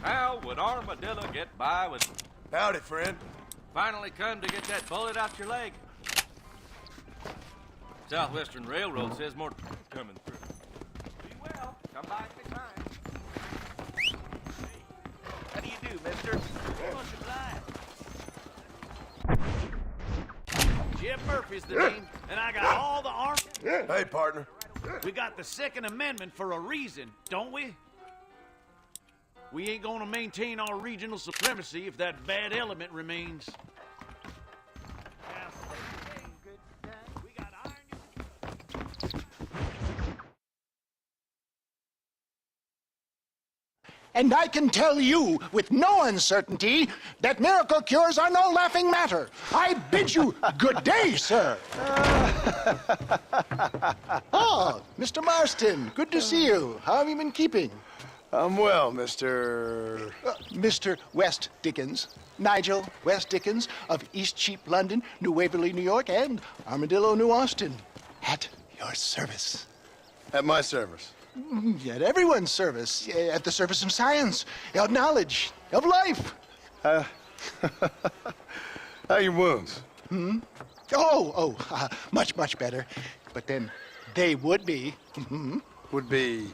How would Armadillo get by with... Howdy, friend. Finally come to get that bullet out your leg. Southwestern Railroad says more coming through. Be well. Come by anytime. How do you do, mister? Much obliged. Jim Murphy's the name, and I got all the arm... Hey, partner. We got the Second Amendment for a reason, don't we? We ain't gonna maintain our regional supremacy if that bad element remains. And I can tell you with no uncertainty that miracle cures are no laughing matter. I bid you good day, sir. Oh, Mr. Marston, good to see you. How have you been keeping? I'm well, Mr. Mr. West Dickens. Nigel West Dickens of Eastcheap, London, New Waverly, New York, and Armadillo, New Austin. At your service. At my service. At everyone's service. At the service of science, of knowledge, of life. How are your wounds? Much, much better. But then they would be. Would be...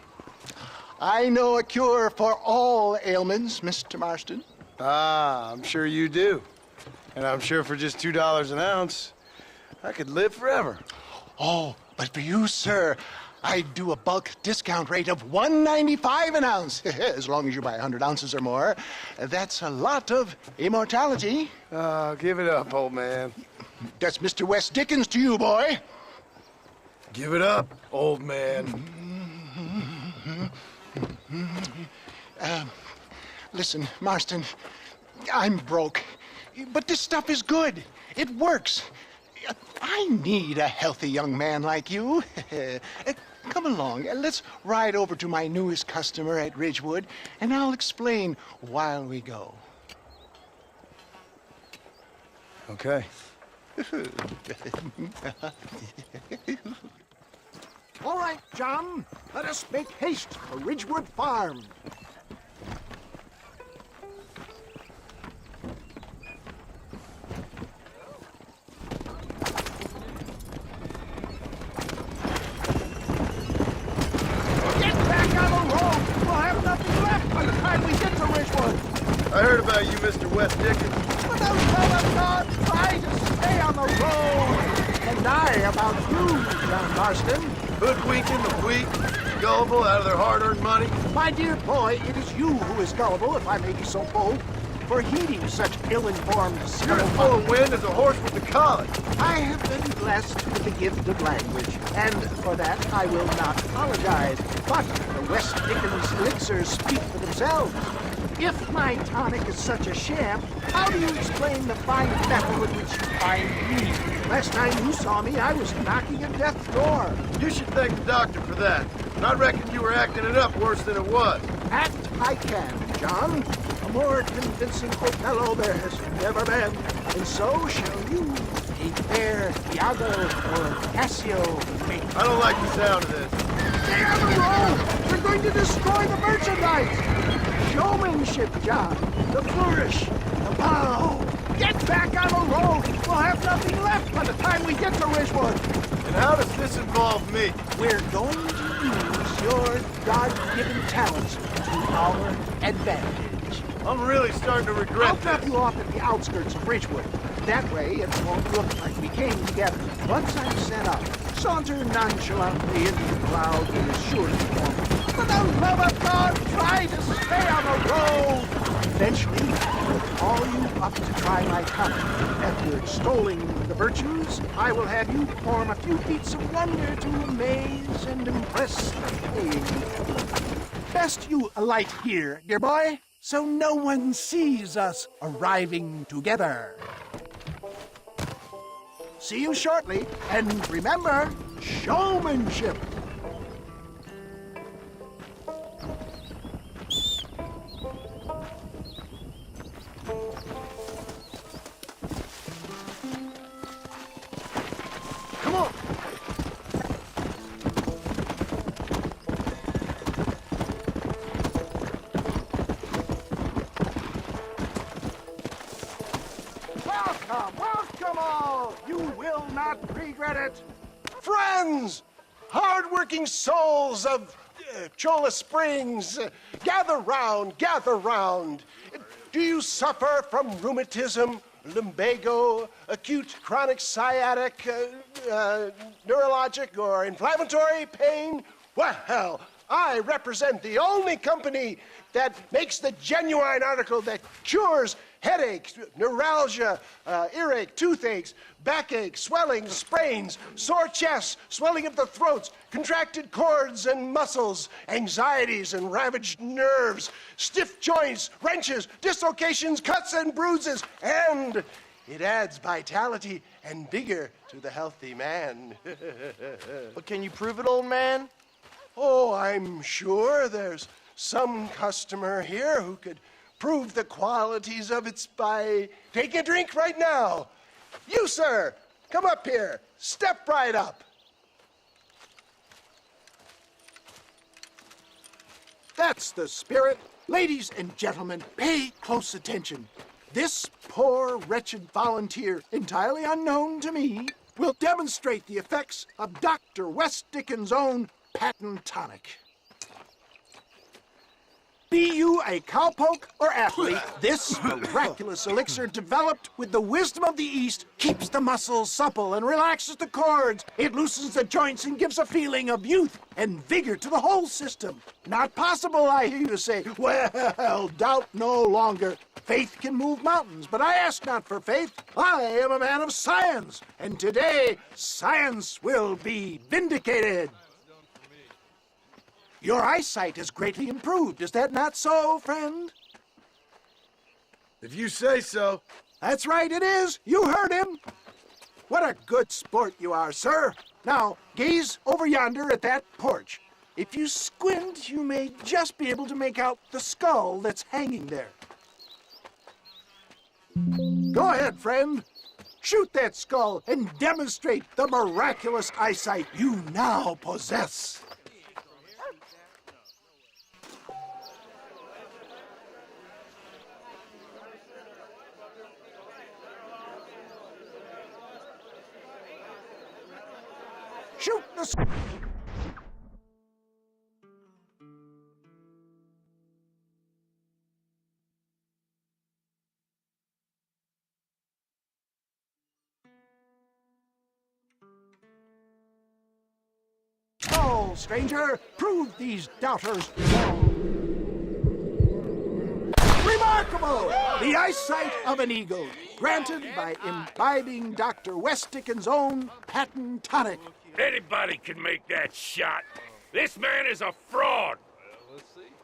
I know a cure for all ailments, Mr. Marston. Ah, I'm sure you do. And I'm sure for just $2 an ounce, I could live forever. Oh, but for you, sir, I do a bulk discount rate of $1.95 an ounce. As long as you buy 100 ounces or more. That's a lot of immortality. Give it up, old man. That's Mr. West Dickens to you, boy. Give it up, old man. Listen, Marston, I'm broke, but this stuff is good. It works. I need a healthy young man like you. Come along, let's ride over to my newest customer at Ridgewood, and I'll explain while we go. Okay. All right, John, let us make haste for Ridgewood Farm. Get back on the road! We'll have nothing left by the time we get to Ridgewood. I heard about you, Mr. West Dickens. But the love of God, try to stay on the road. And I about you, John Marston. Hoodwinking the weak, gullible out of their hard-earned money. My dear boy, it is you who is gullible, if I may be so bold, for heeding such ill-informed You're as scuttle. full of wind as a horse with the collar. I have been blessed with the gift of language, and for that I will not apologize. But the West Dickens elixirs speak for themselves. If my tonic is such a sham, how do you explain the fine mettle with which you find me? Last time you saw me, I was knocking at death's door. You should thank the doctor for that. And I reckon you were acting it up worse than it was. Act I can, John. A more convincing Othello there has never been. And so shall you. Take fair Iago or Cassio. I don't like the sound of this. Stay on the road! We're going to destroy the merchandise! Showmanship, John. The flourish. The bow. Get back on the road! We'll have nothing left by the time we get to Ridgewood. And how does this involve me? We're going to use your God-given talents to our advantage. I'm really starting to I'll regret drop this. you off at the outskirts of Ridgewood. That way, it won't look like we came together. Once I'm set up, saunter nonchalantly into the crowd and is sure to form. For the love of God, try to stay on the road! Eventually, I will call you up to try my talent. After extolling the virtues, I will have you perform a few feats of wonder to amaze and impress the page. Best you alight here, dear boy. so no one sees us arriving together. See you shortly, and remember, showmanship. Come on. Welcome all! You will not regret it! Friends! Hard-working souls of Cholla Springs, gather round, gather round. Do you suffer from rheumatism, lumbago, acute chronic sciatic, neurologic, or inflammatory pain? Well, I represent the only company that makes the genuine article that cures headaches, neuralgia, earache, toothaches, backache, swelling, sprains, sore chests, swelling of the throats, contracted cords and muscles, anxieties and ravaged nerves, stiff joints, wrenches, dislocations, cuts and bruises, and it adds vitality and vigor to the healthy man. But can you prove it, old man? Oh, I'm sure there's some customer here who could prove the qualities of it by taking a drink right now. You, sir, come up here. Step right up. That's the spirit. Ladies and gentlemen, pay close attention. This poor, wretched volunteer, entirely unknown to me, will demonstrate the effects of Dr. West Dickens' own patent tonic. Be you a cowpoke or athlete, this miraculous elixir developed with the wisdom of the East keeps the muscles supple and relaxes the cords. It loosens the joints and gives a feeling of youth and vigor to the whole system. Not possible, I hear you say. Well, doubt no longer. Faith can move mountains, but I ask not for faith. I am a man of science, and today science will be vindicated. Your eyesight has greatly improved. Is that not so, friend? If you say so. That's right, it is. You heard him. What a good sport you are, sir. Now, gaze over yonder at that porch. If you squint, you may just be able to make out the skull that's hanging there. Go ahead, friend. Shoot that skull and demonstrate the miraculous eyesight you now possess. Shoot the skull. Oh, stranger, prove these doubters wrong. Remarkable! The eyesight of an eagle, granted by imbibing Dr. West Dickens' own patent tonic. Anybody can make that shot. This man is a fraud.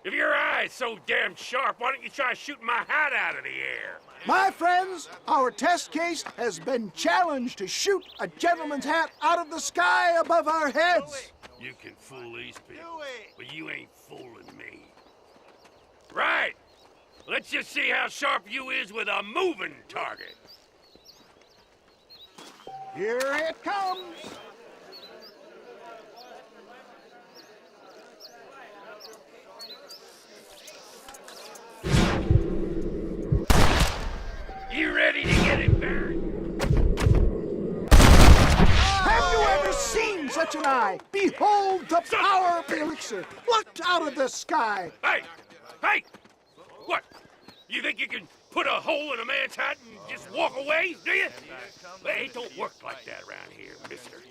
If your eye's so damn sharp, why don't you try shooting my hat out of the air? My friends, our test case has been challenged to shoot a gentleman's hat out of the sky above our heads. You can fool these people, but you ain't fooling me. Right. Let's just see how sharp you is with a moving target. Here it comes. You ready to get it, Barry? Have you ever seen such an eye? Behold the power of the elixir, plucked out of the sky. Hey! Hey! What? You think you can put a hole in a man's hat and just walk away, do you? Well, it don't work like that around here, mister.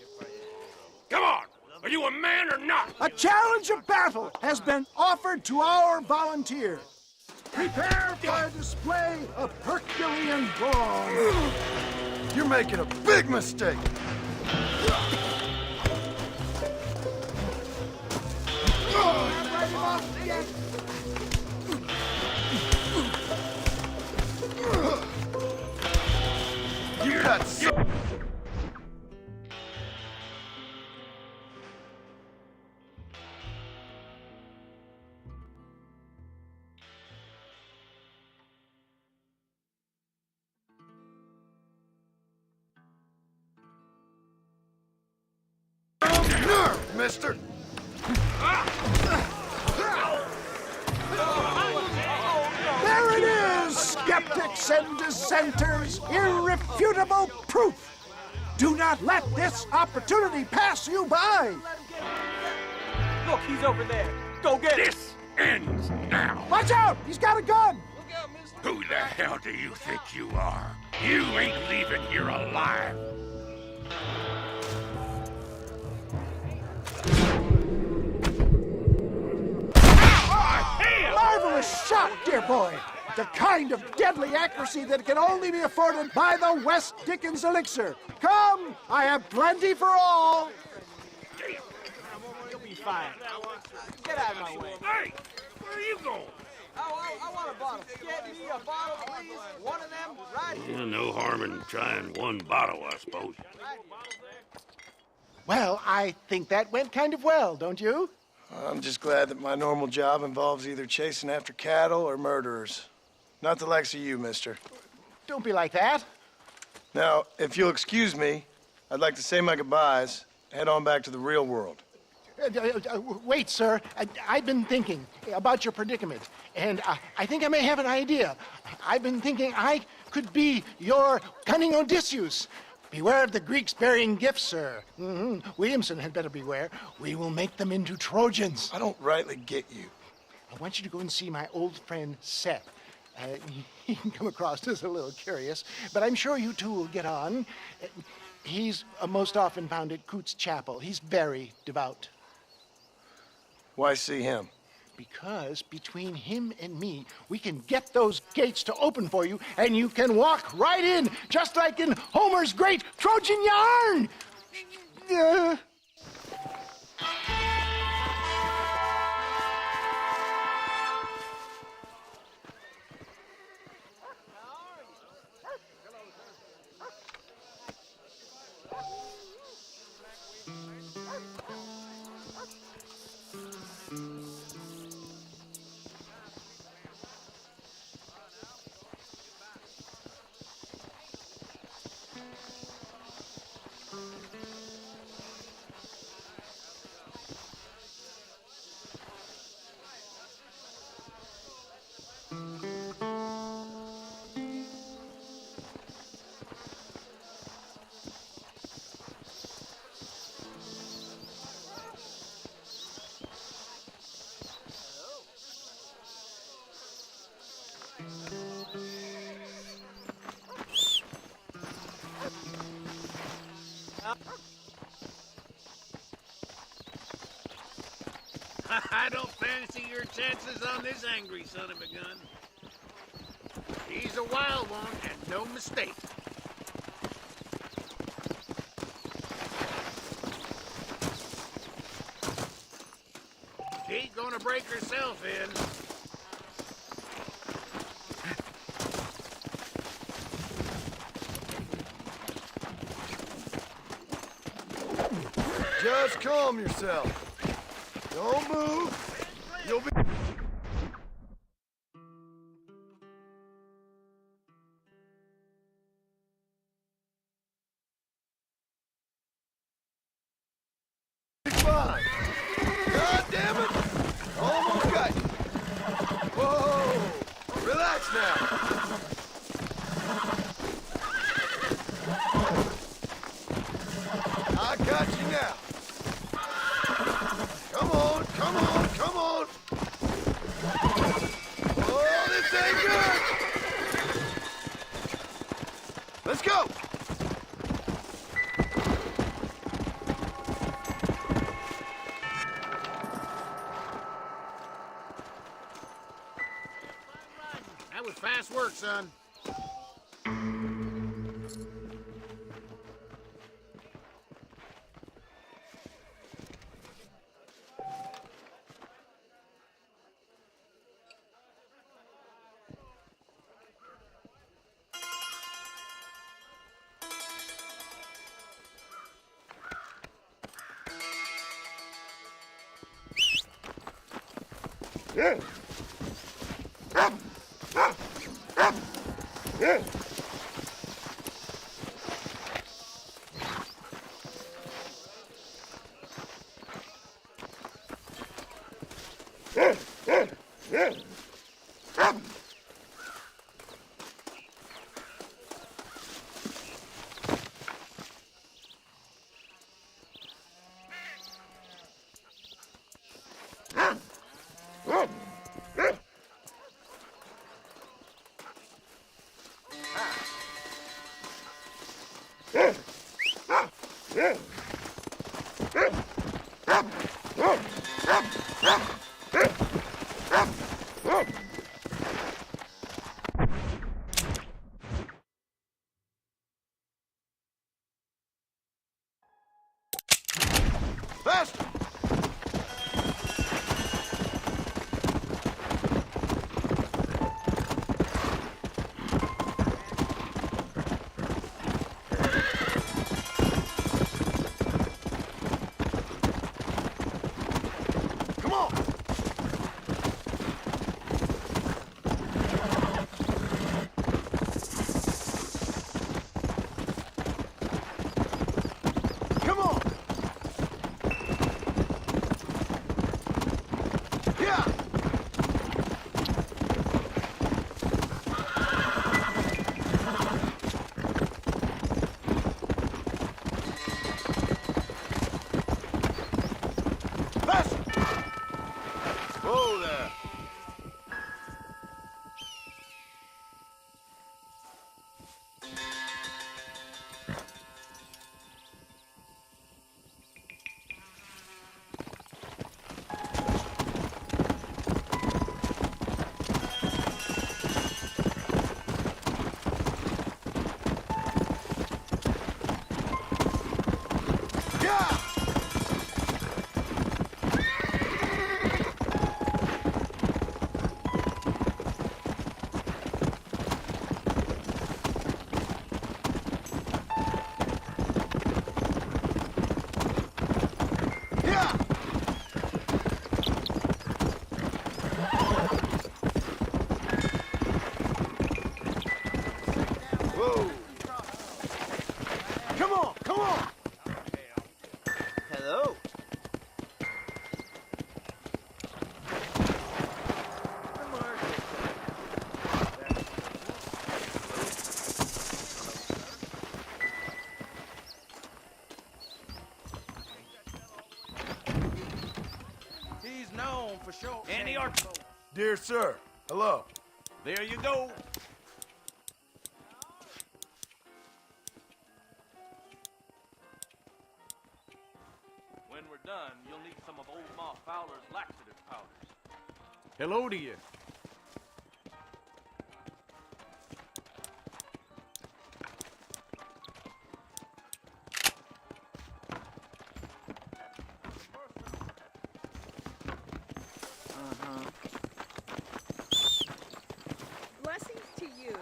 Come on! Are you a man or not? A challenge of battle has been offered to our volunteer. Prepare for a display of Herculean brawn. You're making a big mistake. Not right off yet. mister. There it is, skeptics and dissenters, irrefutable proof. Do not let this opportunity pass you by. Look, he's over there. Go get him. This ends now. Watch out, he's got a gun. Who the hell do you think you are? You ain't leaving here alive. Marvelous shot, dear boy. The kind of deadly accuracy that can only be afforded by the West Dickens elixir. Come, I have plenty for all. You'll be fine. Get out of my way. Hey, where are you going? I want a bottle. Get me a bottle, please. One of them right here. No harm in trying one bottle, I suppose. Well, I think that went kind of well, don't you? I'm just glad that my normal job involves either chasing after cattle or murderers. Not the likes of you, mister. Don't be like that. Now, if you'll excuse me, I'd like to say my goodbyes, head on back to the real world. Wait, sir. I've been thinking about your predicament, and I think I may have an idea. I've been thinking I could be your cunning Odysseus. Beware of the Greeks bearing gifts, sir. Williamson had better beware. We will make them into Trojans. I don't rightly get you. I want you to go and see my old friend Seth. He can come across as a little curious, but I'm sure you two will get on. He's most often found at Coots Chapel. He's very devout. Why see him? Because between him and me, we can get those gates to open for you, and you can walk right in, just like in Homer's great Trojan yarn! I don't fancy your chances on this angry son of a gun. He's a wild one, and no mistake. She's gonna break herself in. Just calm yourself. Don't move. You'll be... fine. God damn it. Almost got you. Whoa. Relax now. I got you now. Come on, come on, come on! Oh, this ain't good! Let's go! That was fast work, son. Faster! Come on! Come on! Yeah! Faster! Whoa there! Yeah! Yeah! Whoa! Come on, come on! Hello. He's known for sure. Andy Arch. Dear sir, hello. There you go. When we're done, you'll need some of old Ma Fowler's laxative powders. Hello to you. Blessings to you.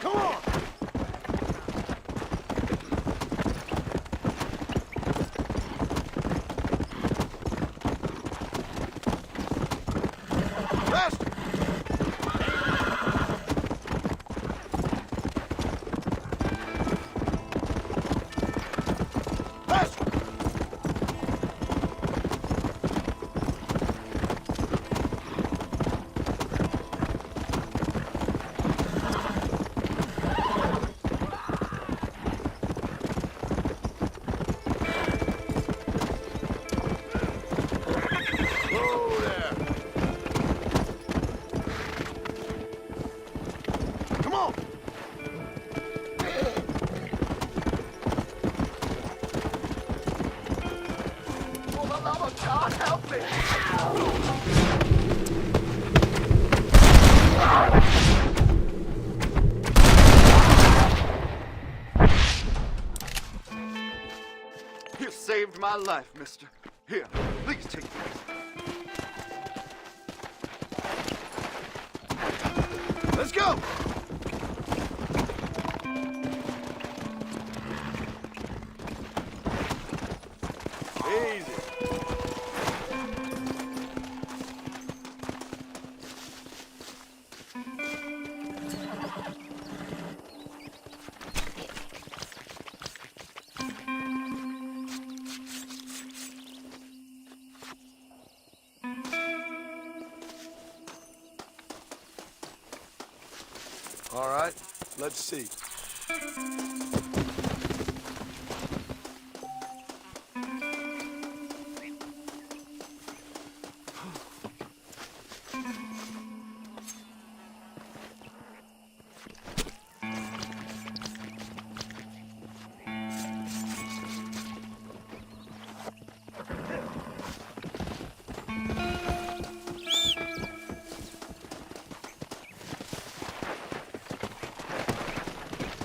Come on! Faster! Faster! Whoa there! Come on! For the love of God, help me! You saved my life, mister. Here, please take this. Let's go! Easy. Let's see.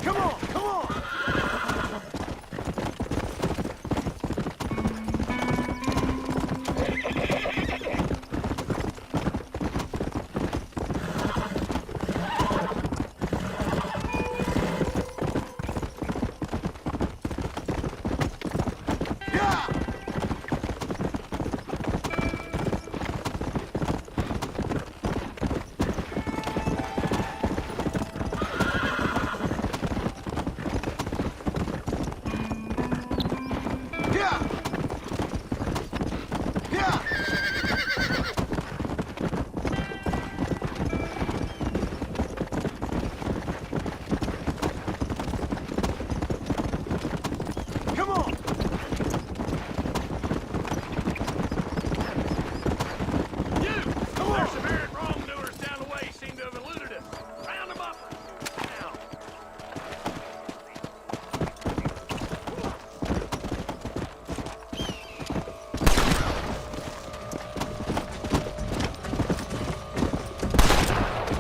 Come on, come on! Yeah! Yeah! Yeah! Come on! You! There's some errant wrongdoers down the way seem to have eluded us. Round them up. Now.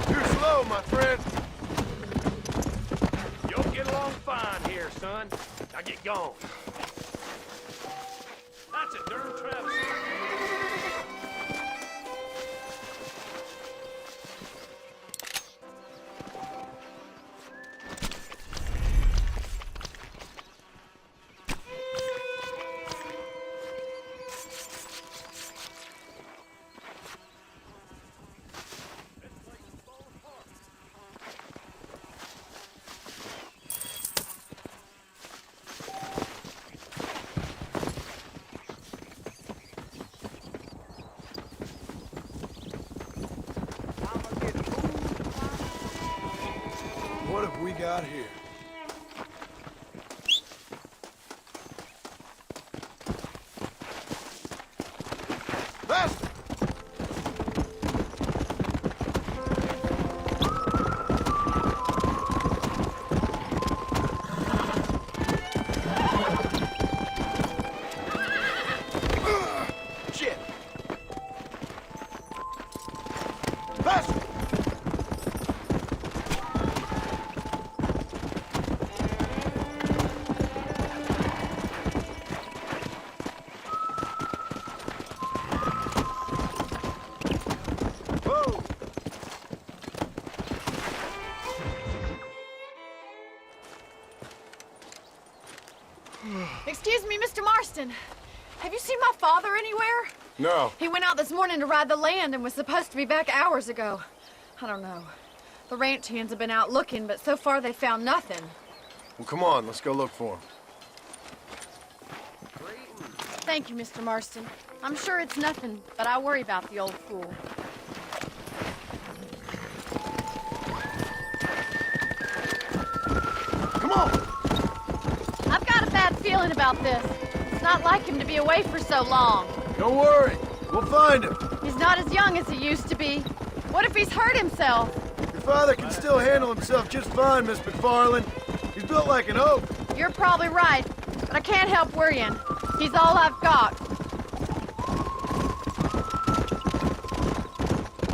Too slow, my friend. You'll get along fine here, son. Now get going. That's a darn travesty. What have we got here? Faster! Shit! Faster! Whoa! Excuse me, Mr. Marston. Have you seen my father anywhere? No. He went out this morning to ride the land and was supposed to be back hours ago. I don't know. The ranch hands have been out looking, but so far they found nothing. Well, come on, let's go look for him. Thank you, Mr. Marston. I'm sure it's nothing, but I worry about the old fool. Come on! I've got a bad feeling about this. It's not like him to be away for so long. Don't worry, we'll find him. He's not as young as he used to be. What if he's hurt himself? Your father can still handle himself just fine, Miss McFarland. He's built like an oak. You're probably right, but I can't help worrying. He's all I've got.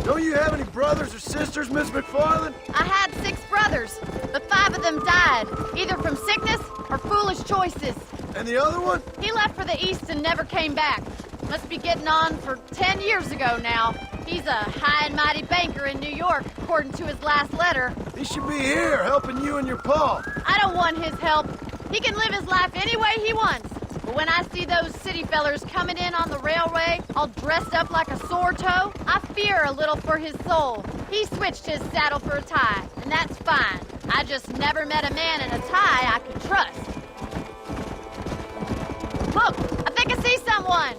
Don't you have any brothers or sisters, Miss McFarland? I had 6 brothers, but 5 of them died, either from sickness or foolish choices. And the other one? He left for the east and never came back. Must be getting on for 10 years ago now. He's a high and mighty banker in New York, according to his last letter. He should be here, helping you and your pa. I don't want his help. He can live his life any way he wants. But when I see those city fellers coming in on the railway, all dressed up like a sore toe, I fear a little for his soul. He switched his saddle for a tie, and that's fine. I just never met a man in a tie I could trust. Look, I think I see someone.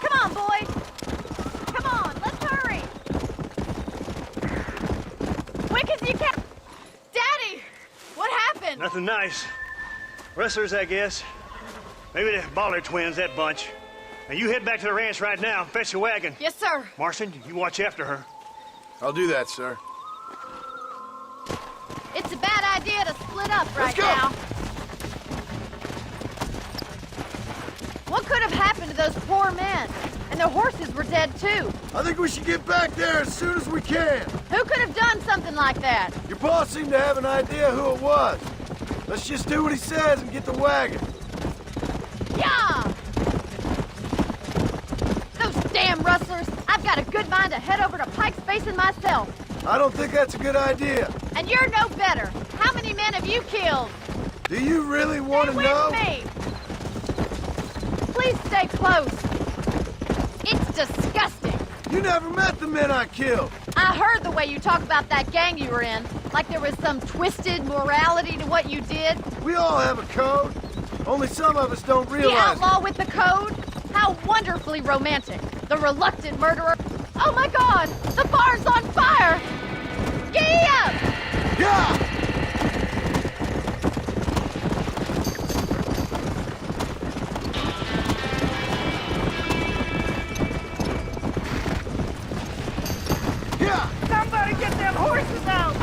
Come on, boy. Come on, let's hurry. nothing nice. Rustlers, I guess. Maybe the Baller twins, that bunch. Now you head back to the ranch right now and fetch the wagon. Yes, sir. Marston, you watch after her. I'll do that, sir. It's a bad idea to split up right go. now. What could have happened to those poor men? And their horses were dead, too. I think we should get back there as soon as we can. Who could have done something like that? Your boss seemed to have an idea who it was. Let's just do what he says and get the wagon. Yeah! Those damn rustlers! I've got a good mind to head over to Pike's Basin myself. I don't think that's a good idea. And you're no better. How many men have you killed? Do you really want to Stay know? with me! Please stay close. It's disgusting. You never met the men I killed. I heard the way you talk about that gang you were in. Like there was some twisted morality to what you did. We all have a code. Only some of us don't The realize outlaw with the code? How wonderfully romantic. The reluctant murderer. Oh my God! The barn's on fire! Giddy up! it. Yeah! Somebody get them horses out!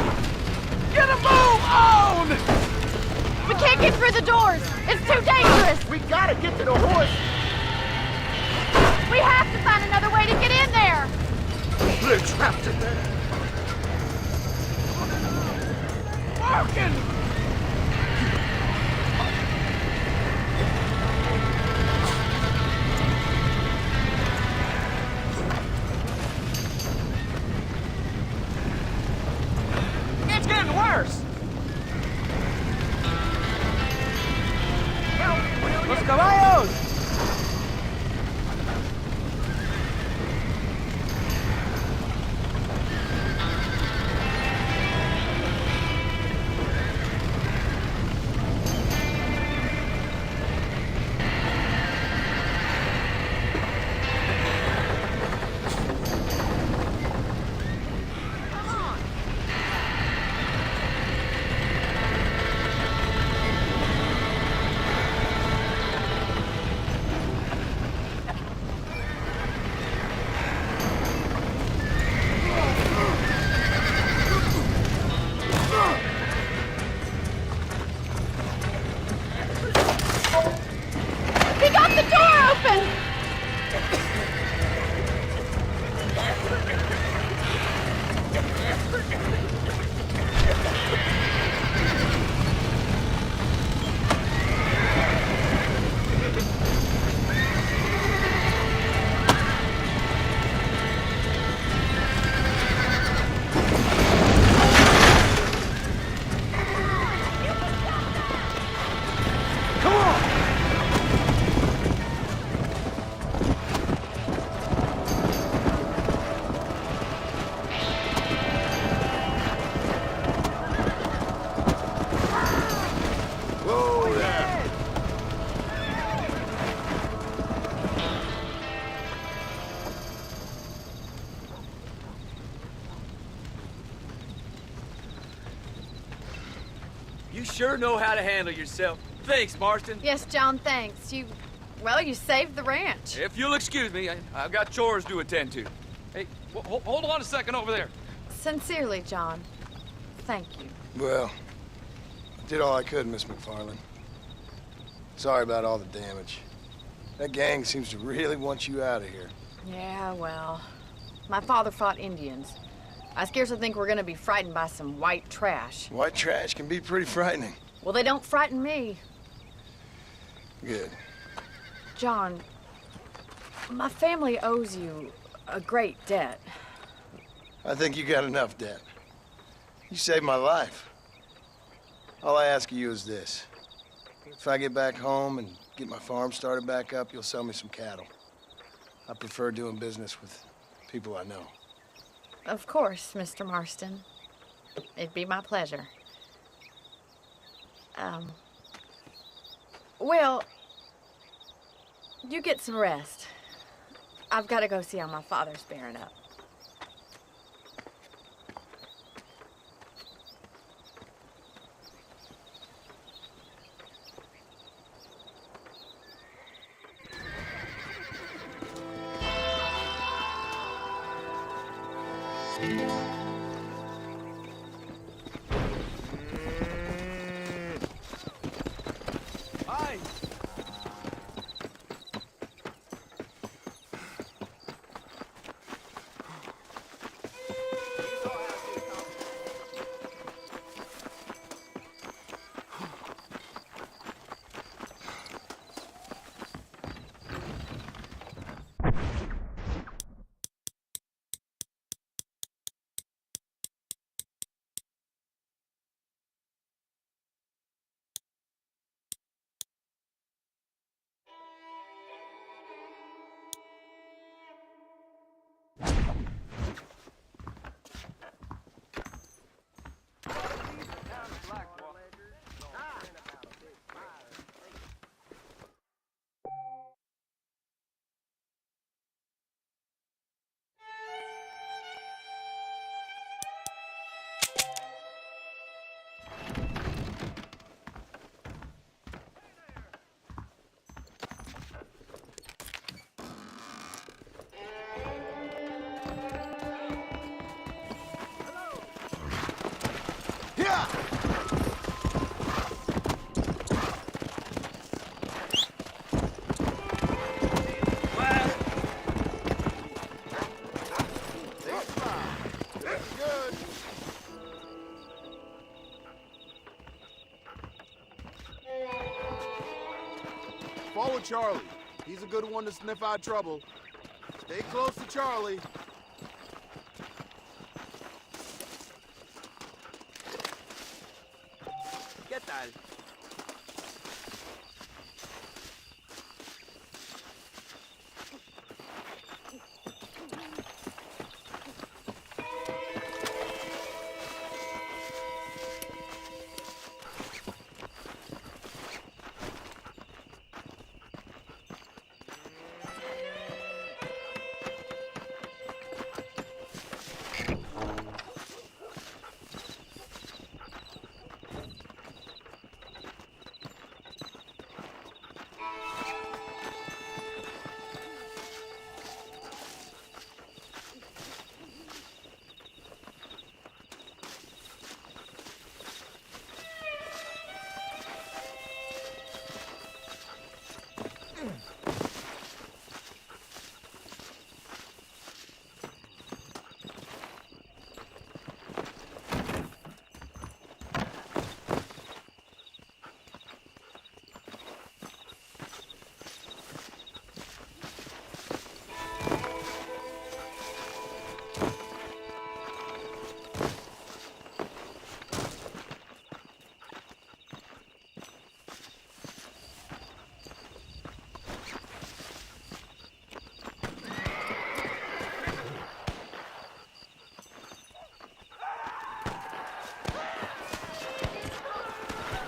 Get a move on! We can't get through the doors! It's too dangerous! We gotta get to the horse. We have to find another way to get in there! We're trapped in there. Working! It's getting worse! Los caballos! He got the door open! Whoa there. You sure know how to handle yourself. Thanks, Marston. Yes, John, thanks. You saved the ranch. If you'll excuse me, I've got chores to attend to. Hey, hold on a second over there. Sincerely, John. Thank you. Well, I did all I could, Miss McFarland. Sorry about all the damage. That gang seems to really want you out of here. Yeah, well, my father fought Indians. I scarcely think we're gonna be frightened by some white trash. White trash can be pretty frightening. Well, they don't frighten me. Good. John, my family owes you a great debt. I think you got enough debt. You saved my life. All I ask of you is this. If I get back home and get my farm started back up, you'll sell me some cattle. I prefer doing business with people I know. Of course, Mr. Marston. It'd be my pleasure. Well, you get some rest. I've got to go see how my father's bearing up. follow Charlie. He's a good one to sniff out trouble. Stay close to Charlie. ¿Qué tal?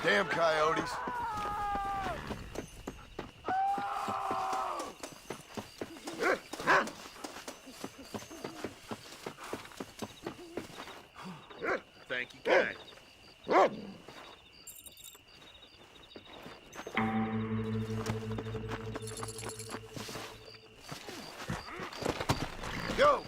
Damn coyotes. Thank you, guy. Go!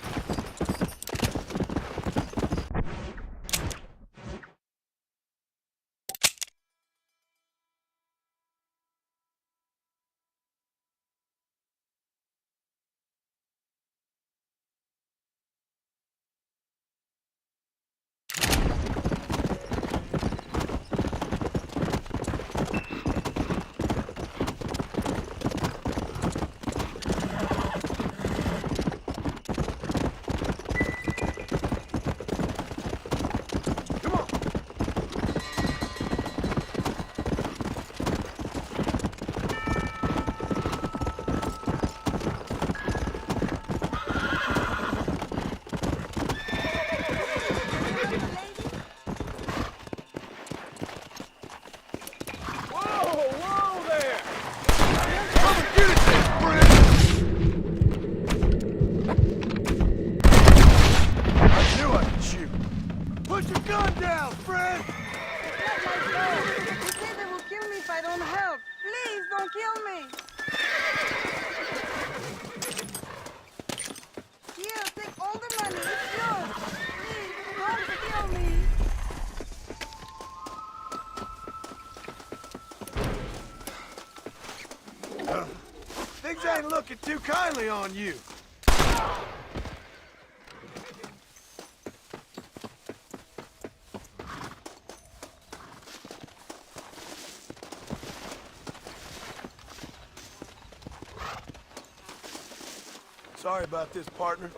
Things ain't looking too kindly on you. Sorry about this, partner.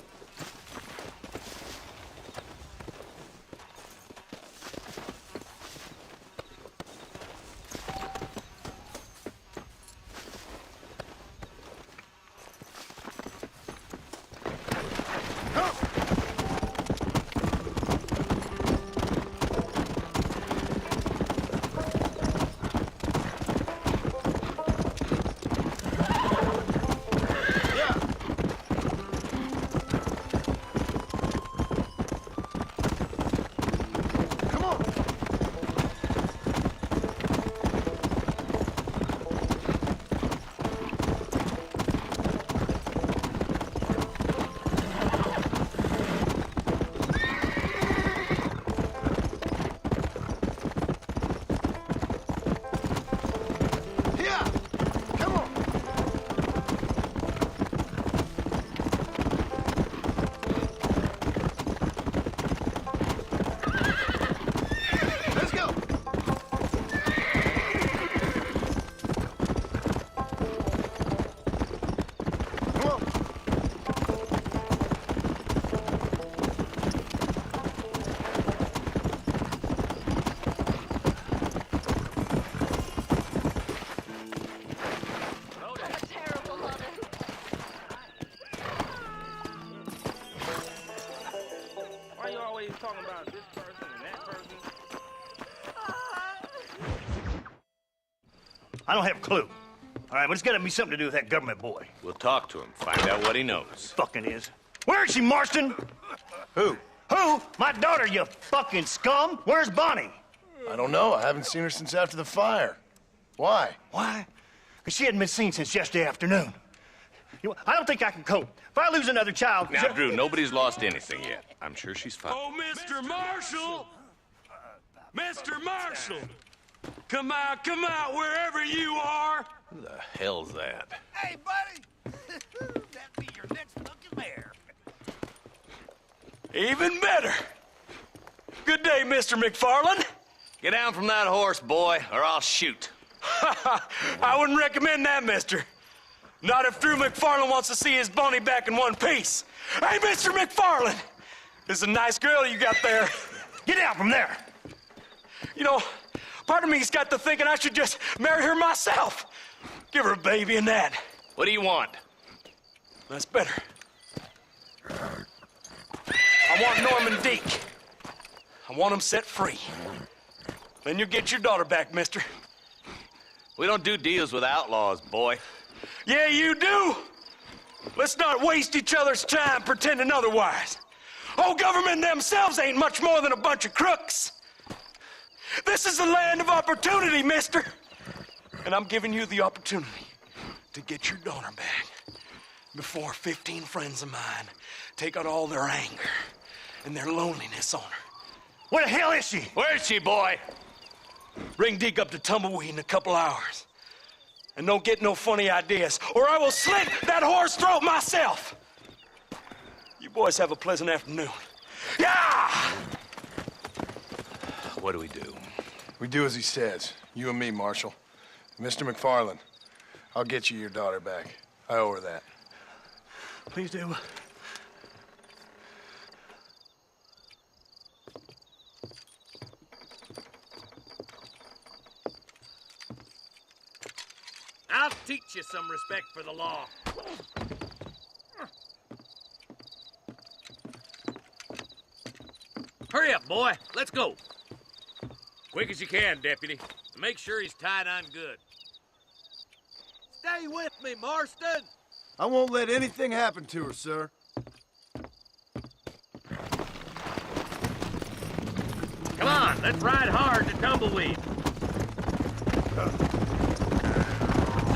Come on. Why you always talking about this person and that person? I don't have a clue. All right, but it's got to be something to do with that government boy. We'll talk to him, find out what he knows. Fucking is. Where is she, Marston? Who? Who? My daughter, you fucking scum. Where's Bonnie? I don't know. I haven't seen her since after the fire. Why? Why? Because she hadn't been seen since yesterday afternoon. You know, I don't think I can cope. If I lose another child... Now, Drew, nobody's lost anything yet. I'm sure she's fine. Oh, Mr. Marshall! Mr. Marshall! Come out, wherever you are! Who the hell's that? Hey, buddy! That'd be your next lucky mare. Even better! Good day, Mr. McFarland. Get down from that horse, boy, or I'll shoot. I wouldn't recommend that, mister. Not if Drew McFarland wants to see his Bonnie back in one piece. Hey, Mr. McFarland! This is a nice girl you got there. Get out from there! You know, part of me's got to thinking I should just marry her myself. Give her a baby and that. What do you want? That's better. I want Norman Deek. I want him set free. Then you'll get your daughter back, mister. We don't do deals with outlaws, boy. Yeah, you do. Let's not waste each other's time pretending otherwise. Oh, government themselves ain't much more than a bunch of crooks. This is the land of opportunity, mister. And I'm giving you the opportunity to get your daughter back before 15 friends of mine take out all their anger and their loneliness on her. Where the hell is she? Where is she, boy? Bring Deke up to Tumbleweed in a couple hours. And don't get no funny ideas, or I will slit that whore's throat myself. You boys have a pleasant afternoon. Yeah! What do we do? We do as he says. You and me, Marshal. Mr. McFarland, I'll get you your daughter back. I owe her that. Please do. I'll teach you some respect for the law. Hurry up, boy. Let's go. Quick as you can, deputy. Make sure he's tied on good. Stay with me, Marston. I won't let anything happen to her, sir. Come on, let's ride hard to Tumbleweed.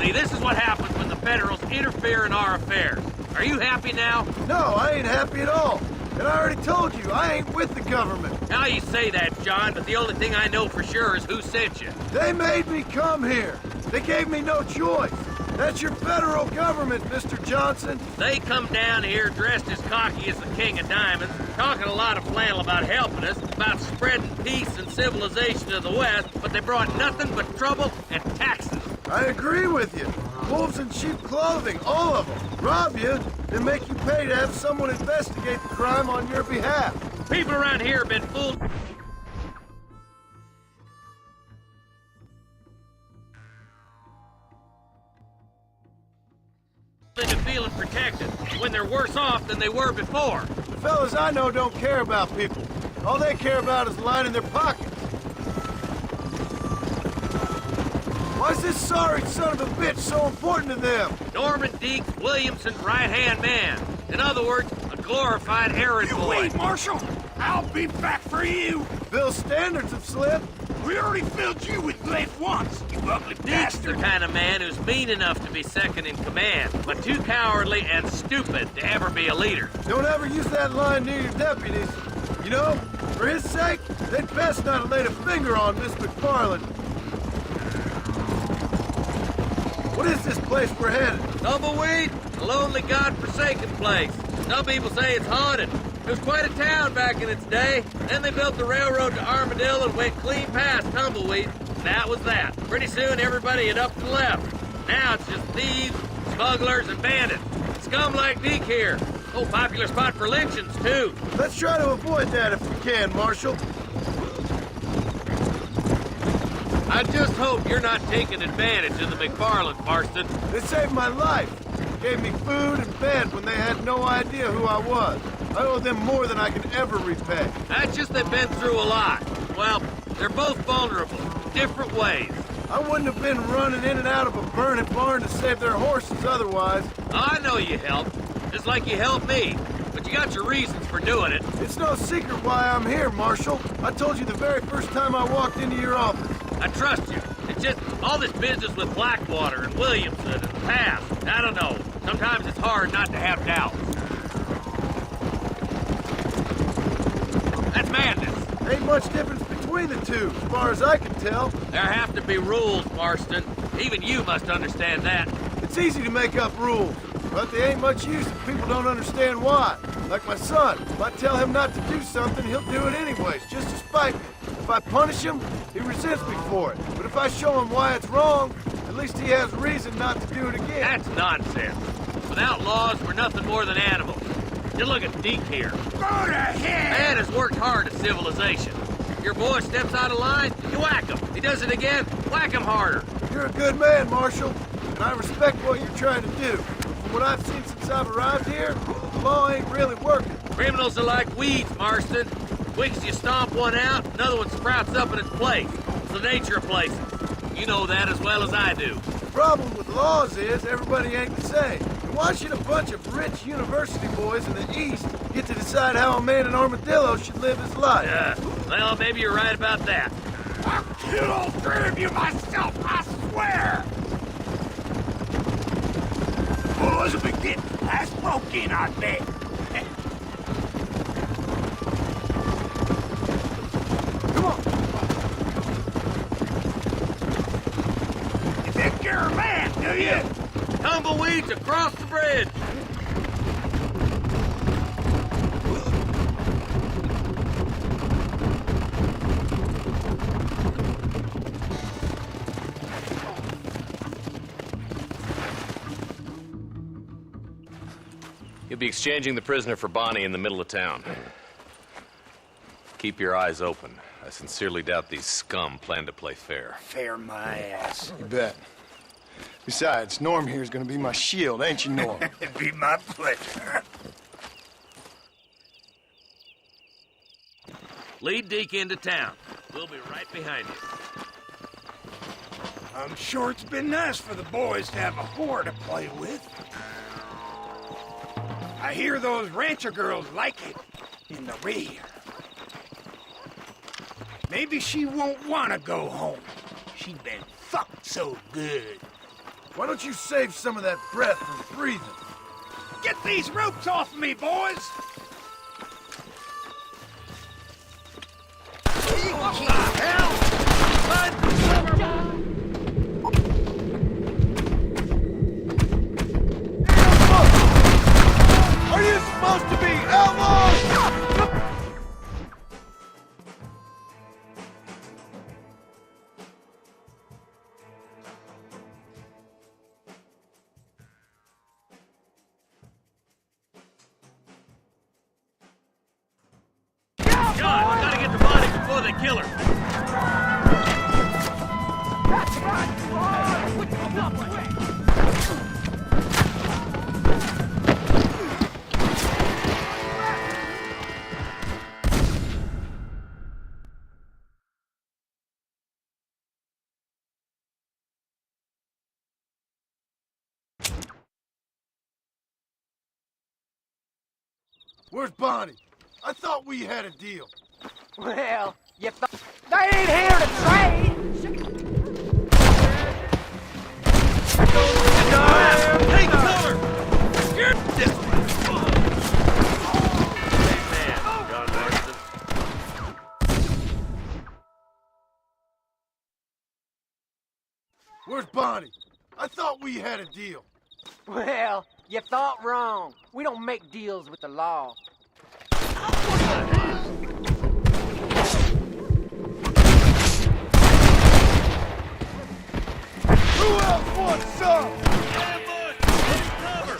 See, this is what happens when the Federals interfere in our affairs. Are you happy now? No, I ain't happy at all. And I already told you, I ain't with the government. Now you say that, John, but the only thing I know for sure is who sent you. They made me come here. They gave me no choice. That's your federal government, Mr. Johnson. They come down here dressed as cocky as the King of Diamonds, talking a lot of flannel about helping us, about spreading peace and civilization to the West, but they brought nothing but trouble and taxes. I agree with you. Wolves in sheep clothing, all of them. Rob you, then make you pay to have someone investigate the crime on your behalf. People around here have been fooled into feeling protected when they're worse off than they were before. The fellas I know don't care about people. All they care about is lining their pockets. Why's this sorry son of a bitch so important to them? Norman Deek, Williamson's right-hand man. In other words, a glorified errand boy. Wait, Marshal! I'll be back for you! Bill's standards have slipped. We already filled you with lead once, you ugly Deek's the bastard! kind of man who's mean enough to be second in command, but too cowardly and stupid to ever be a leader. Don't ever use that line near your deputies. You know, for his sake, they'd best not have laid a finger on Miss McFarland. What is this place we're headed? Tumbleweed, a lonely, god-forsaken place. Some people say it's haunted. It was quite a town back in its day. Then they built the railroad to Armadillo and went clean past Tumbleweed. And that was that. Pretty soon everybody had up and left. Now it's just thieves, smugglers, and bandits. Scum like Deke here. Oh, popular spot for lynchings, too. Let's try to avoid that if we can, Marshal. I just hope you're not taking advantage of the McFarlands, Marston. They saved my life. Gave me food and bed when they had no idea who I was. I owe them more than I can ever repay. That's just they've been through a lot. Well, they're both vulnerable, different ways. I wouldn't have been running in and out of a burning barn to save their horses otherwise. I know you helped, just like you helped me. But you got your reasons for doing it. It's no secret why I'm here, Marshal. I told you the very first time I walked into your office. I trust you. It's just all this business with Blackwater and Williamson and the past. I don't know. Sometimes it's hard not to have doubts. That's madness. Ain't much difference between the two, as far as I can tell. There have to be rules, Marston. Even you must understand that. It's easy to make up rules, but they ain't much use if people don't understand why. Like my son. If I tell him not to do something, he'll do it anyways, just to spite me. If I punish him, he resents me for it. But if I show him why it's wrong, at least he has reason not to do it again. That's nonsense. Without laws, we're nothing more than animals. You look at Deke here. Go to hell! Man has worked hard at civilization. Your boy steps out of line, you whack him. He does it again, whack him harder. You're a good man, Marshal, and I respect what you're trying to do. From what I've seen since I've arrived here, the law ain't really working. Criminals are like weeds, Marston. Quick as you stomp one out, another one sprouts up in its place. It's the nature of places. You know that as well as I do. The problem with laws is everybody ain't the same. And why should a bunch of rich university boys in the East get to decide how a man in Armadillo should live his life? Well, maybe you're right about that. I'll kill all three of you myself, I swear! Boys will be getting last smoke in, I bet. Come on. You think you're a man, do you? Tumbleweeds across the bridge. You'll be exchanging the prisoner for Bonnie in the middle of town. Keep your eyes open. I sincerely doubt these scum plan to play fair. Fair my ass. You bet. Besides, Norm here's gonna be my shield, ain't you, Norm? It'd be my pleasure. Lead Deke into town. We'll be right behind you. I'm sure it's been nice for the boys to have a whore to play with. I hear those rancher girls like it in the rear. Maybe she won't want to go home. She's been fucked so good. Why don't you save some of that breath from breathing? Get these ropes off me, boys! What the hell? Are you supposed to be outlaws? John, we gotta get the body before they kill her. Where's Bonnie? I thought we had a deal. Well, you thought they ain't here to trade. Take cover! You're this way. Hey, man, John Marston. Where's Bonnie? I thought we had a deal. Well, you thought wrong. We don't make deals with the law. Who else wants some? Ambush! Take cover!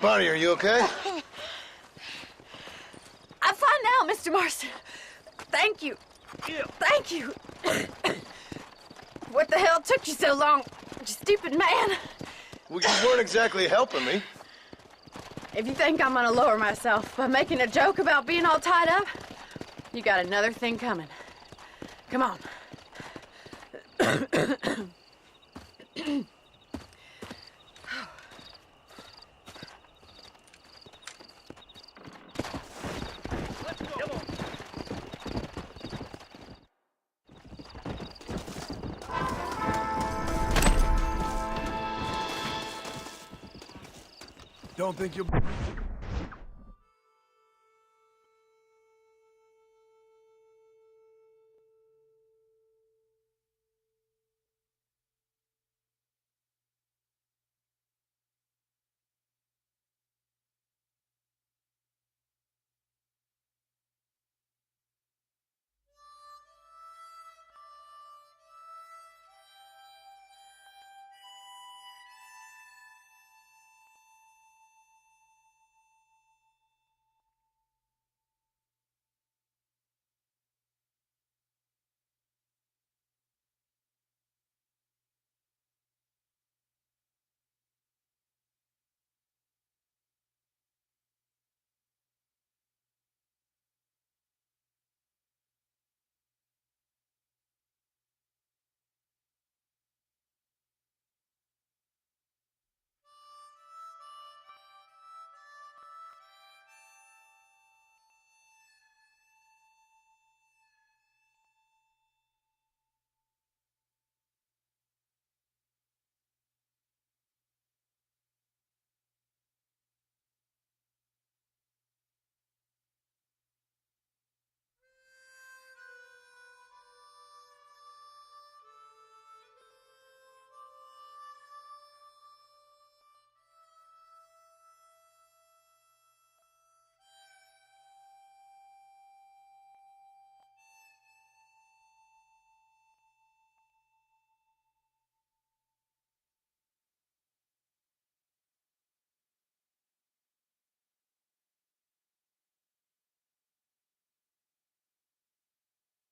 Bonnie, are you okay? I'm fine now, Mr. Marston. Thank you. Thank you. What the hell took you so long, you stupid man? Well, you weren't exactly helping me. If you think I'm gonna lower myself by making a joke about being all tied up, you got another thing coming. Come on. Don't think you'll...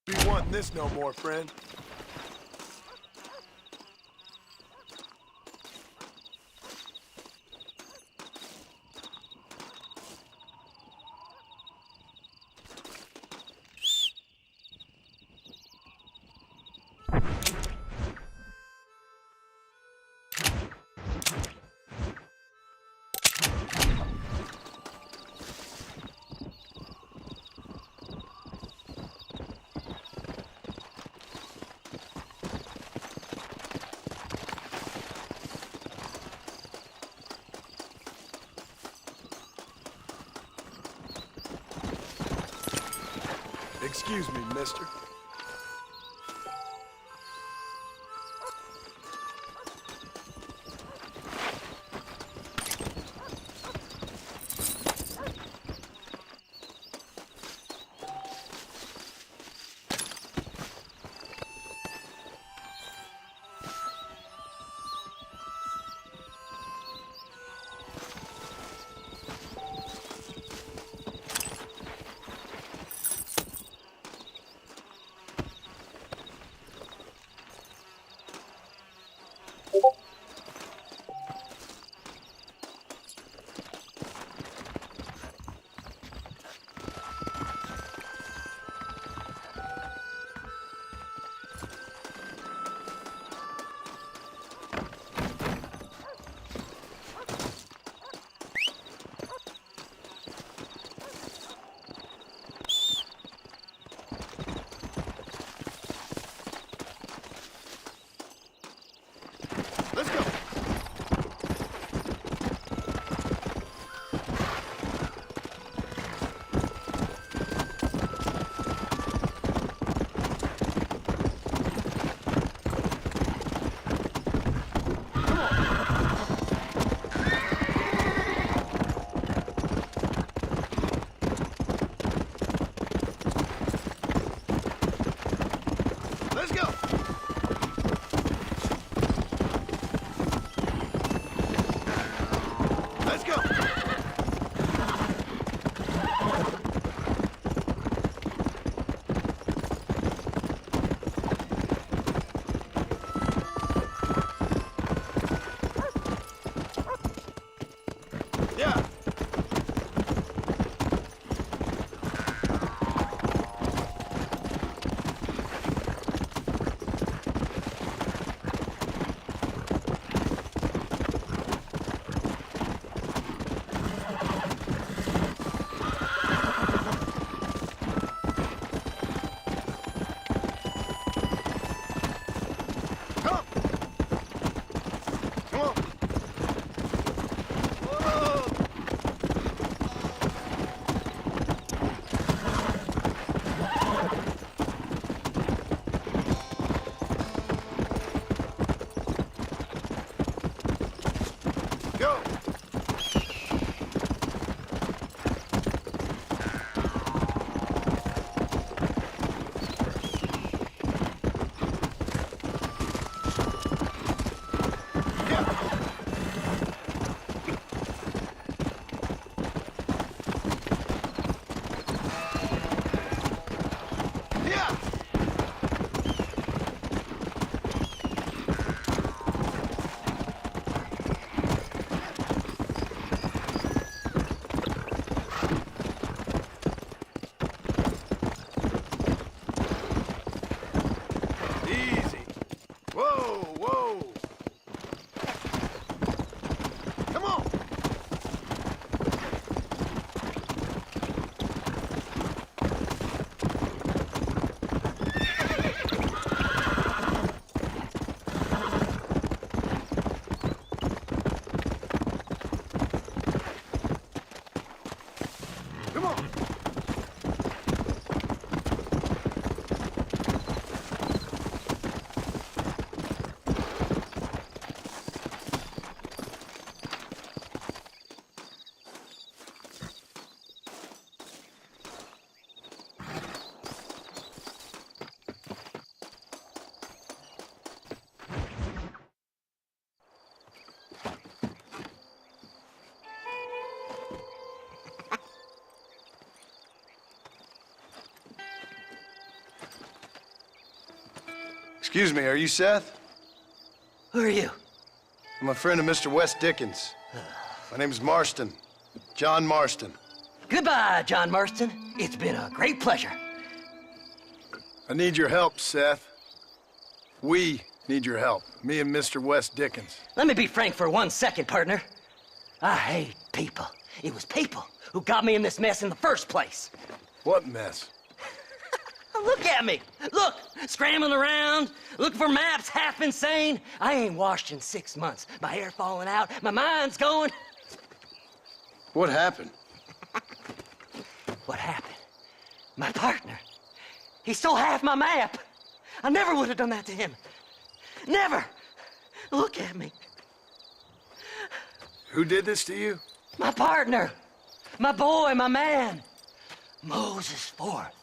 Be wanting this no more, friend. Excuse me, mister. Come on. Whoa. Go. Easy. Whoa, whoa. Come on. Come on. Excuse me, are you Seth? Who are you? I'm a friend of Mr. Wes Dickens. My name's Marston. John Marston. Goodbye, John Marston. It's been a great pleasure. I need your help, Seth. We need your help. Me and Mr. Wes Dickens. Let me be frank for 1 second, partner. I hate people. It was people who got me in this mess in the first place. What mess? Look at me. Look, scrambling around, looking for maps, half insane. I ain't washed in 6 months. My hair falling out, my mind's going. What happened? What happened? My partner. He stole half my map. I never would have done that to him. Never. Look at me. Who did this to you? My partner. My boy, my man. Moses Forth.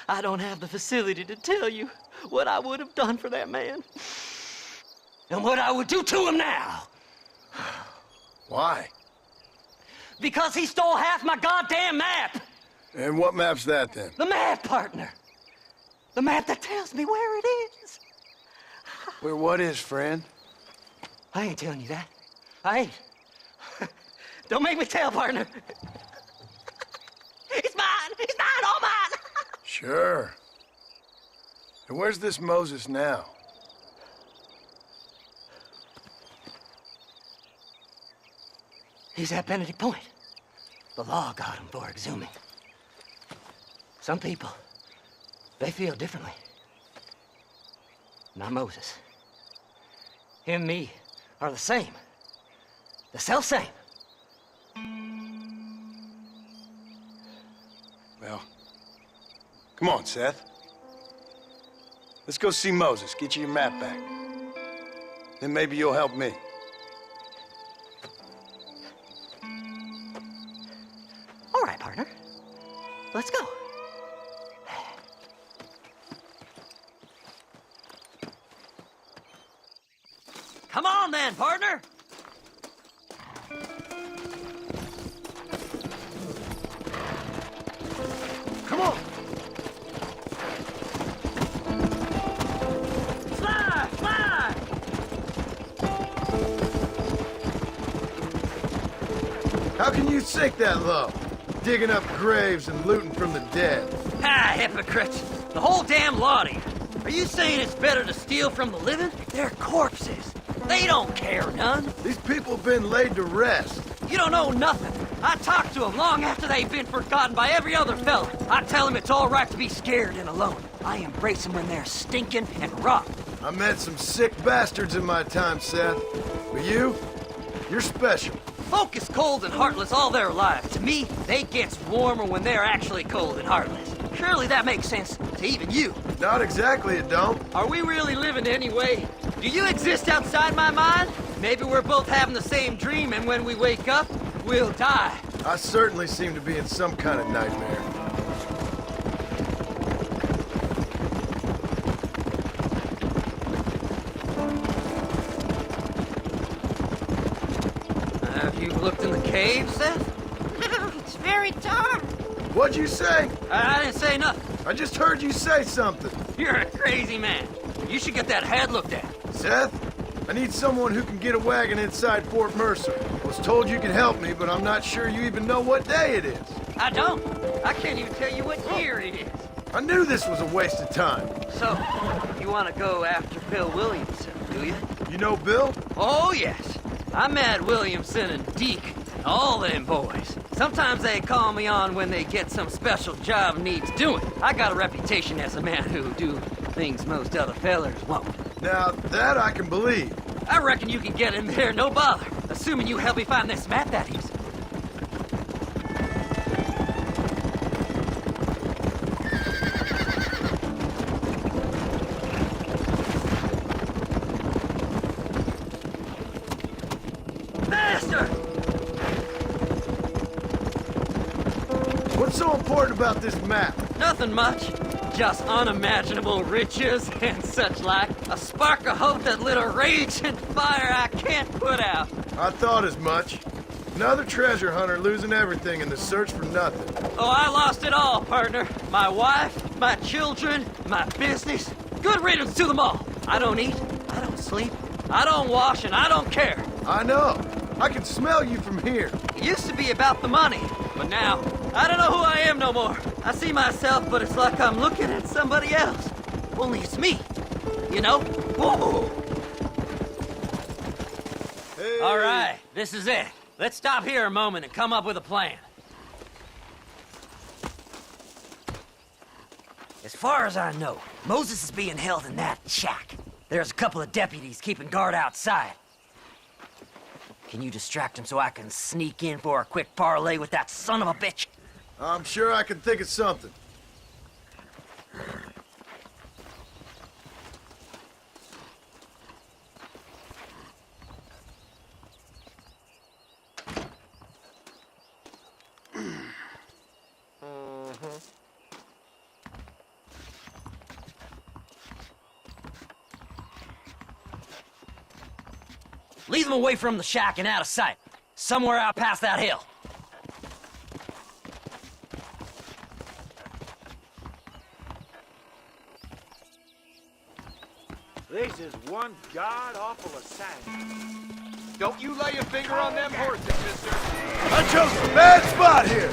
I don't have the facility to tell you what I would have done for that man. And what I would do to him now. Why? Because he stole half my goddamn map. And what map's that, then? The map, partner. The map that tells me where it is. Where what is, friend? I ain't telling you that. I ain't. Don't make me tell, partner. It's mine. It's mine, all mine. Sure. And where's this Moses now? He's at Benedict Point. The law got him for exhuming. Some people, they feel differently. Not Moses. Him and me are the same. The self-same. Well, come on, Seth. Let's go see Moses, get you your map back. Then maybe you'll help me. All right, partner. Let's go. Come on then, partner. Come on. Fly, fly. How can you sink that low? Digging up graves and looting from the dead. Ah, hypocrites. The whole damn lot of you. Are you saying it's better to steal from the living? They're corpses. They don't care none. These people have been laid to rest. You don't know nothing. I talked to them long after they've been forgotten by every other fella. I tell them it's all right to be scared and alone. I embrace them when they're stinking and rotten. I met some sick bastards in my time, Seth. But you're special. Folk is cold and heartless all their lives. To me, they gets warmer when they're actually cold and heartless. Surely that makes sense to even you. Not exactly, it don't. Are we really living anyway? Do you exist outside my mind? Maybe we're both having the same dream, and when we wake up, we'll die. I certainly seem to be in some kind of nightmare. Have you looked in the cave, Seth? It's very dark. What'd you say? I didn't say nothing. I just heard you say something. You're a crazy man. You should get that head looked at. Seth, I need someone who can get a wagon inside Fort Mercer. I was told you could help me, but I'm not sure you even know what day it is. I don't. I can't even tell you what year it is. I knew this was a waste of time. So, you want to go after Bill Williamson, do you? You know Bill? Oh, yes. I met Williamson and Deke and all them boys. Sometimes they call me on when they get some special job needs doing. I got a reputation as a man who do things most other fellers won't. Now, that I can believe. I reckon you can get in there, no bother. Assuming you help me find this map, that is. Faster! What's so important about this map? Nothing much. Just unimaginable riches and such like. A spark of hope that lit a raging fire I can't put out. I thought as much. Another treasure hunter losing everything in the search for nothing. Oh, I lost it all, partner. My wife, my children, my business. Good riddance to them all. I don't eat, I don't sleep, I don't wash, and I don't care. I know. I can smell you from here. It used to be about the money, but now, I don't know who I am no more. I see myself, but it's like I'm looking at somebody else. Only it's me. You know? Whoa! Hey. All right, this is it. Let's stop here a moment and come up with a plan. As far as I know, Moses is being held in that shack. There's a couple of deputies keeping guard outside. Can you distract him so I can sneak in for a quick parlay with that son of a bitch? I'm sure I can think of something. Lead them away from the shack and out of sight. Somewhere out past that hill. This is one god-awful assignment. Don't you lay a finger on them horses, mister. I chose a bad spot here.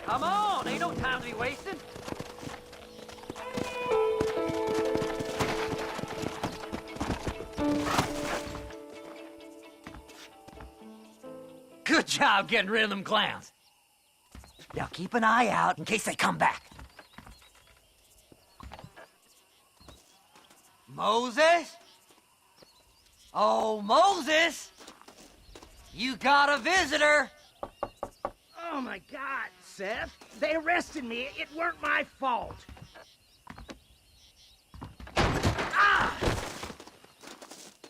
Come on, ain't no time to be wasting. Good job getting rid of them clowns. Now keep an eye out in case they come back. Moses? Oh, Moses! You got a visitor! Oh my God, Seth. They arrested me. It weren't my fault. Ah!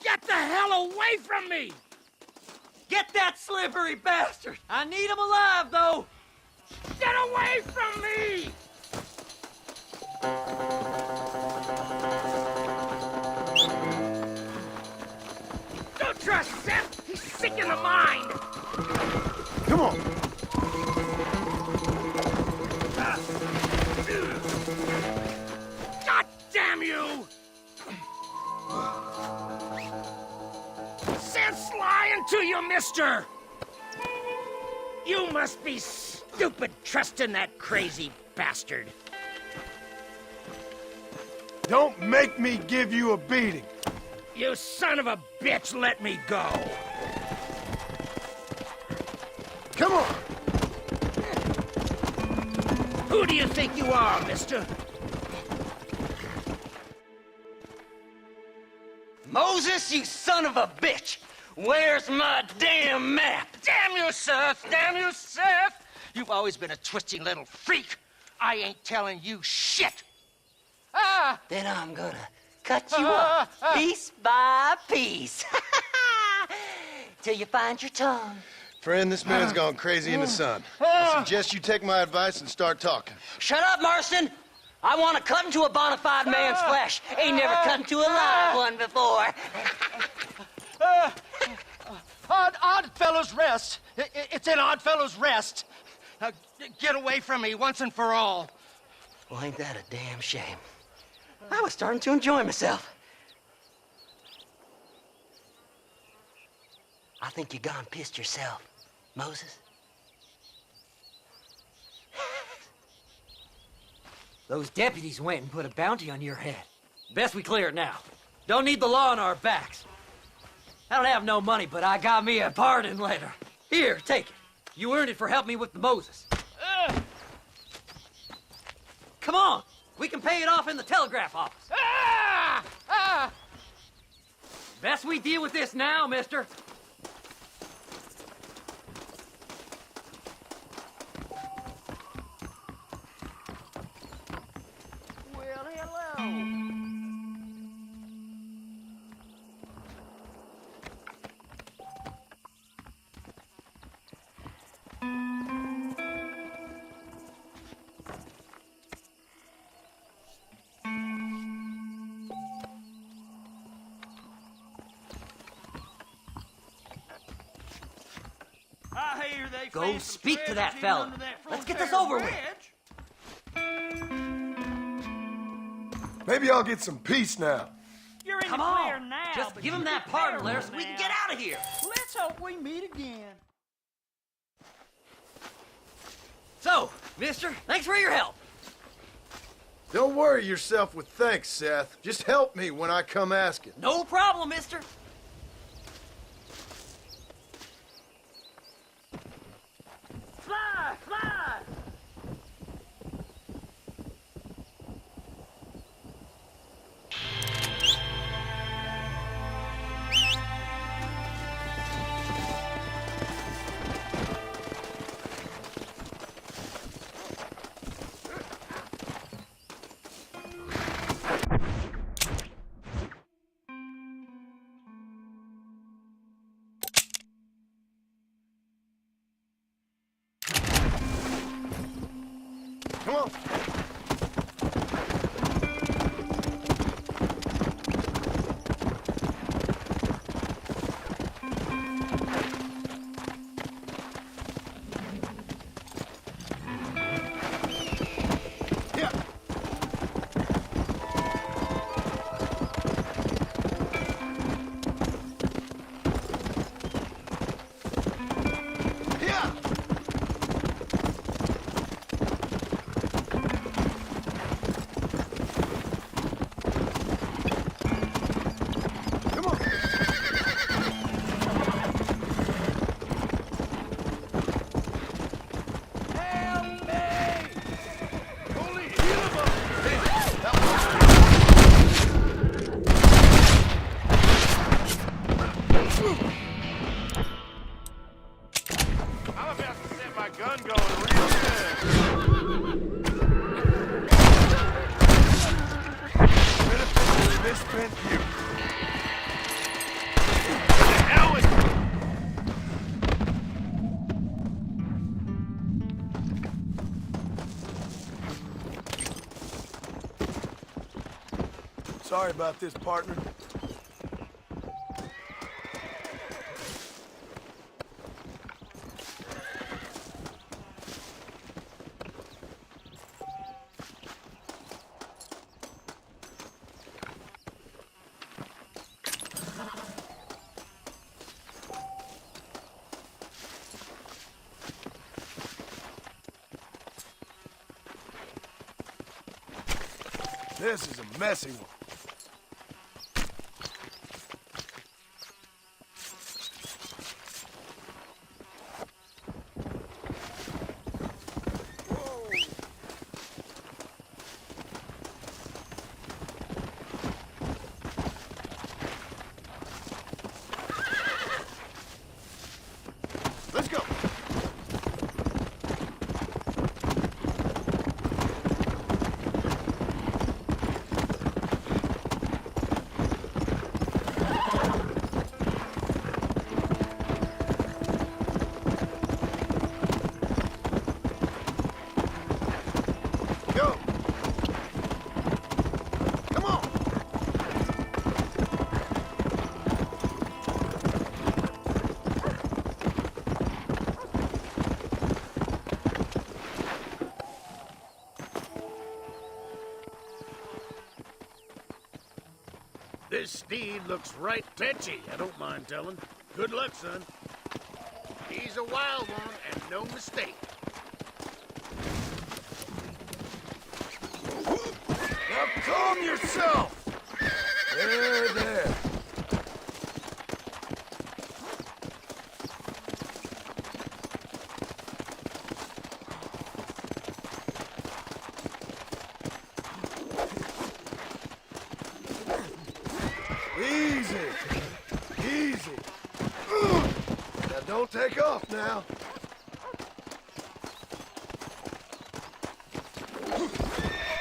Get the hell away from me! Get that slippery bastard! I need him alive, though! Get away from me! Don't trust Seth! He's sick in the mind! Come on. God damn you! Seth's lying to you, mister! You must be stupid trusting that crazy bastard. Don't make me give you a beating. You son of a bitch, let me go! Come on! Who do you think you are, mister? Moses, you son of a bitch! Where's my damn map? Damn you, Seth! Damn you, Seth! You've always been a twisting little freak. I ain't telling you shit. Ah! Then I'm gonna cut you up piece by piece. Till you find your tongue. Friend, this man's gone crazy in the sun. I suggest you take my advice and start talking. Shut up, Marston! I want to cut into a bona fide man's flesh. Ain't never cut into a live one before. Odd Fellow's Rest. It's in Odd Fellow's Rest. Get away from me once and for all. Well, ain't that a damn shame? I was starting to enjoy myself. I think you gone pissed yourself, Moses. Those deputies went and put a bounty on your head. Best we clear it now. Don't need the law on our backs. I don't have no money, but I got me a pardon letter. Here, take it. You earned it for helping me with the Moses. Come on. We can pay it off in the telegraph office. Best we deal with this now, mister. Well, hello. Go speak to that fella. Let's get this over with. Maybe I'll get some peace now. You're in Come the clear on. now. Just but give him you that can pardon bear letter with so we can now. get out of here. Let's hope we meet again. So, mister, thanks for your help. Don't worry yourself with thanks, Seth. Just help me when I come asking. No problem, mister. Fly, fly! Come on. Sorry about this, partner. This is a messy one. Let's go. Go. Come on. This steed looks right fetchy, I don't mind telling. Good luck, son. He's a wild one, and no mistake. Now calm yourself. There. Easy. Now don't take off now.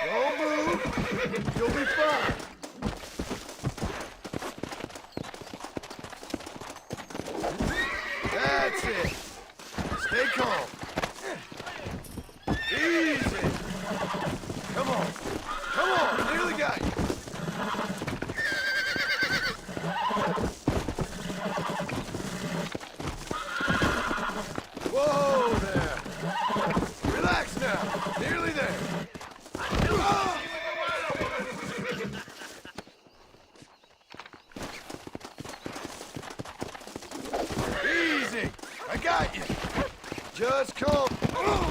Don't move. You'll be fine. That's it. Stay calm. Easy. Come on. Nearly got you. Whoa there. Relax now. Nearly there. Oh! Easy. I got you. Just calm. Oh!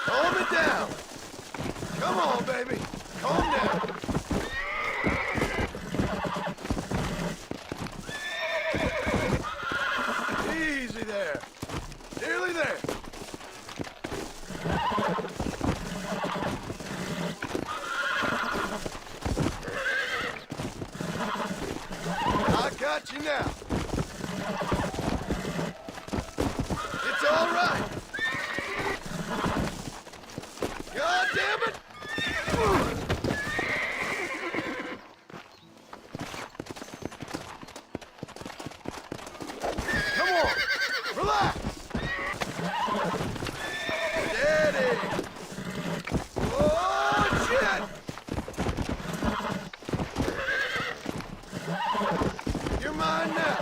Calm it down. Come on, baby. Calm down. Easy there. Nearly there. I got you now. It's all right. God damn it! Come on! Relax! Steady! Oh, shit! You're mine now.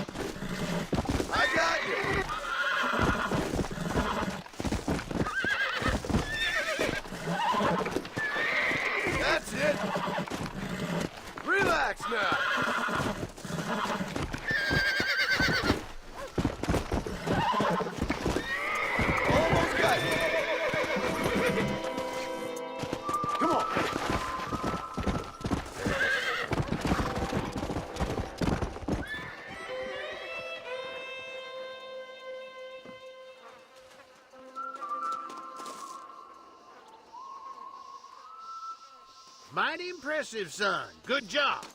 I got you. That's it. Relax now. Almost got you. Come on. Mighty impressive, son. Good job.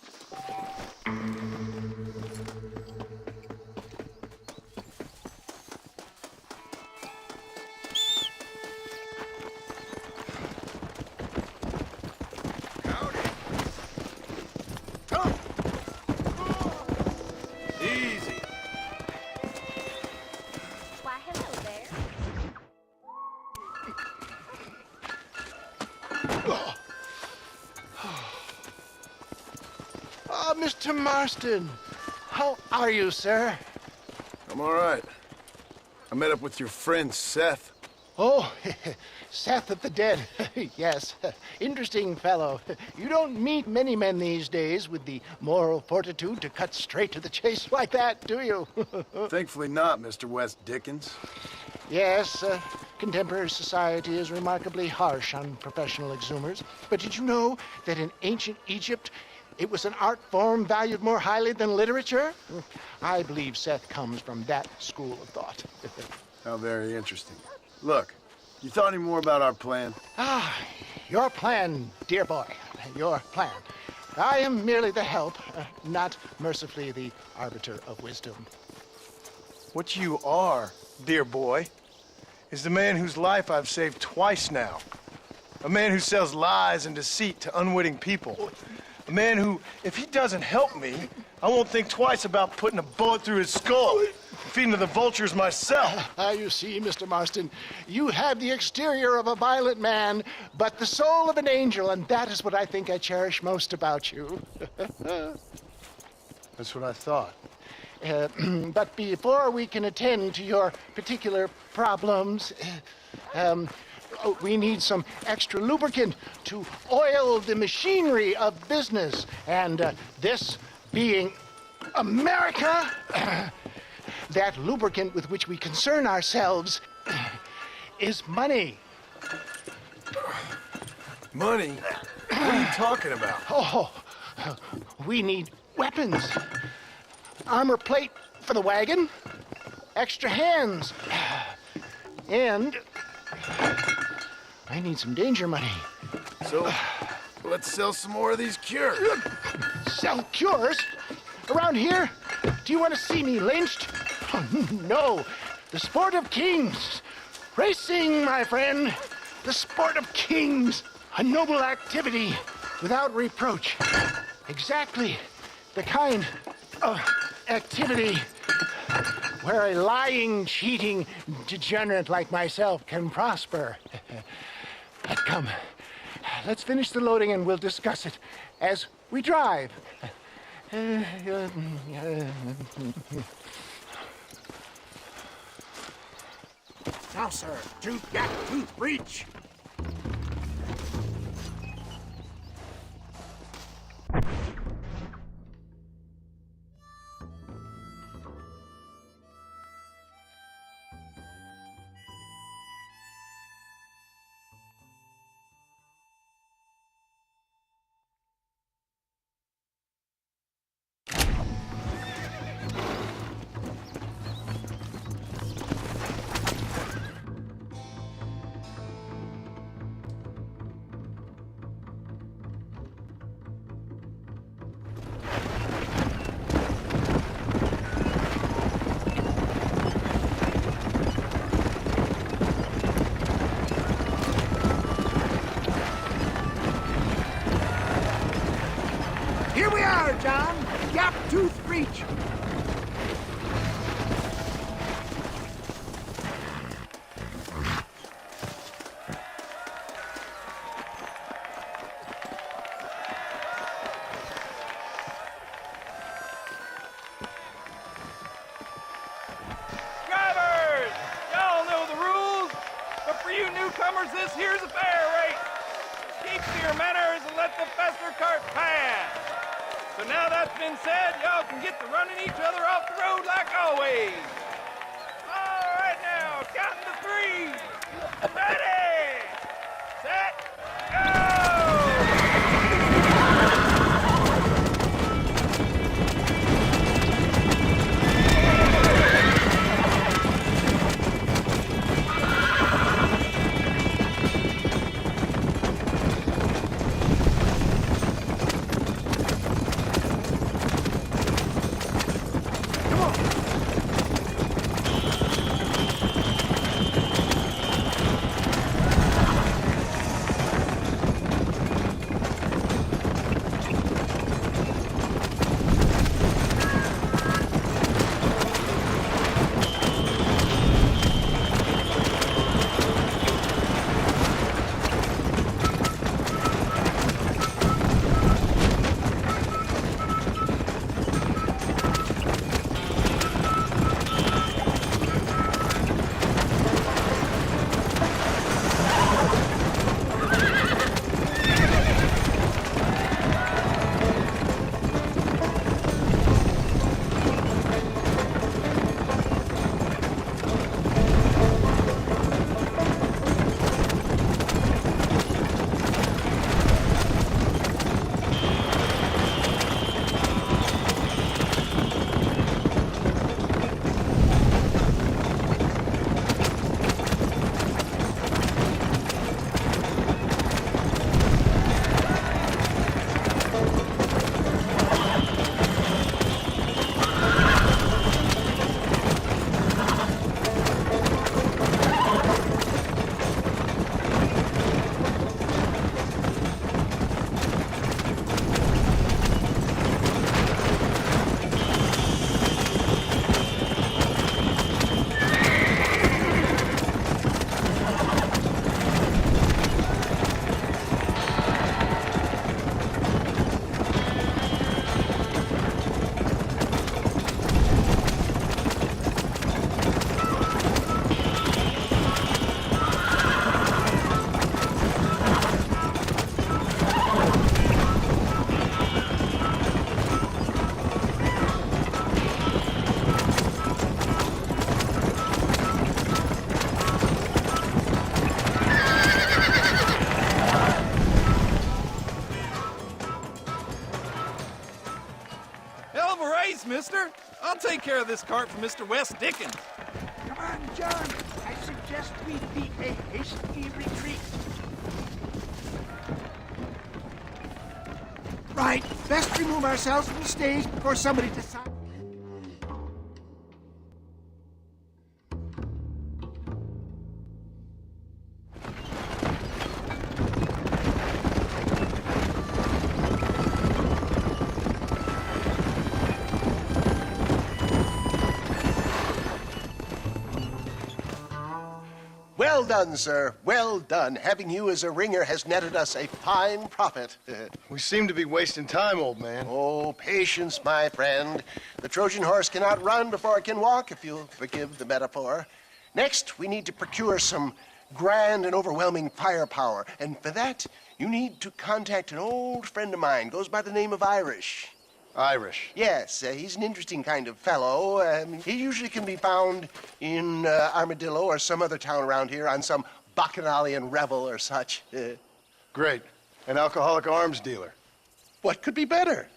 Easy. Why, hello there. Oh, Mr. Marston. How are you, sir? I'm all right. I met up with your friend Seth. Oh, Seth of the Dead. Yes, interesting fellow. You don't meet many men these days with the moral fortitude to cut straight to the chase like that, do you? Thankfully not, Mr. West Dickens. Yes, contemporary society is remarkably harsh on professional exhumers. But did you know that in ancient Egypt, it was an art form valued more highly than literature? I believe Seth comes from that school of thought. How very interesting. Look, you thought any more about our plan? Ah, your plan, dear boy, your plan. I am merely the help, not mercifully the arbiter of wisdom. What you are, dear boy, is the man whose life I've saved twice now. A man who sells lies and deceit to unwitting people. A man who, if he doesn't help me, I won't think twice about putting a bullet through his skull, feeding to the vultures myself. You see, Mr. Marston, you have the exterior of a violent man, but the soul of an angel, and that is what I think I cherish most about you. That's what I thought. But before we can attend to your particular problems, we need some extra lubricant to oil the machinery of business. And this being America, that lubricant with which we concern ourselves is money. Money? What are you talking about? Oh, we need weapons. Armor plate for the wagon, extra hands, and I need some danger money. So, let's sell some more of these cures. Sell cures? Around here? Do you want to see me lynched? Oh, no. The sport of kings. Racing, my friend. The sport of kings. A noble activity without reproach. Exactly the kind of activity where a lying, cheating degenerate like myself can prosper. But come, let's finish the loading and we'll discuss it as we drive. Now, sir, tooth gap, tooth reach. Here we are, John. Gap tooth reach. Drivers! Y'all know the rules, but for you newcomers, this here's a fair race. Keep to your manners and let the faster cart pass. So now that's been said, y'all can get to running each other off the road like always. All right now, counting to 3. Ready, set, go! Hell of a race, mister. I'll take care of this cart for Mr. West Dickens. Come on, John. I suggest we beat a hasty retreat. Right. Best remove ourselves from the stage before somebody decides. Well done, sir. Well done. Having you as a ringer has netted us a fine profit. We seem to be wasting time, old man. Oh, patience, my friend. The Trojan horse cannot run before it can walk, if you'll forgive the metaphor. Next, we need to procure some grand and overwhelming firepower. And for that, you need to contact an old friend of mine. Goes by the name of Irish. Irish. Yes, he's an interesting kind of fellow. He usually can be found in Armadillo or some other town around here on some bacchanalian revel or such. Great. An alcoholic arms dealer. What could be better?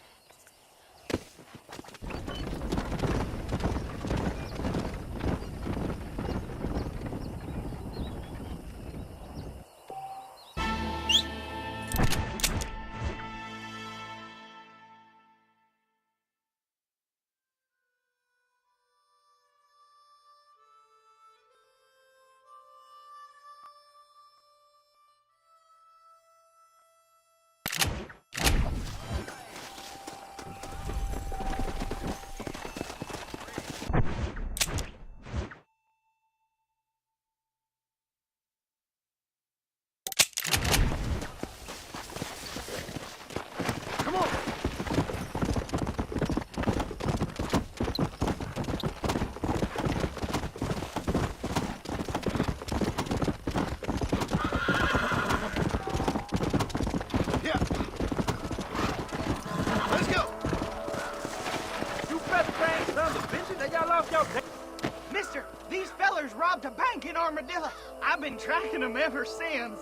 Mister, these fellers robbed a bank in Armadillo. I've been tracking them ever since.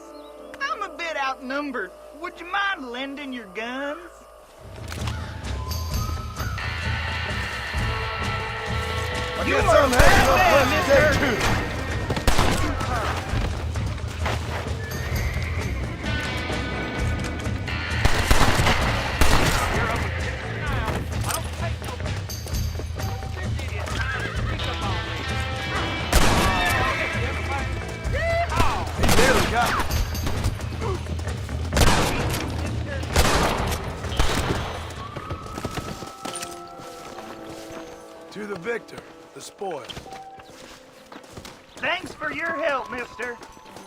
I'm a bit outnumbered. Would you mind lending your guns? I got something hanging up too. To the victor, the spoil. Thanks for your help, mister.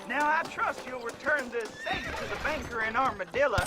Now I trust you'll return this safe to the banker in Armadillo.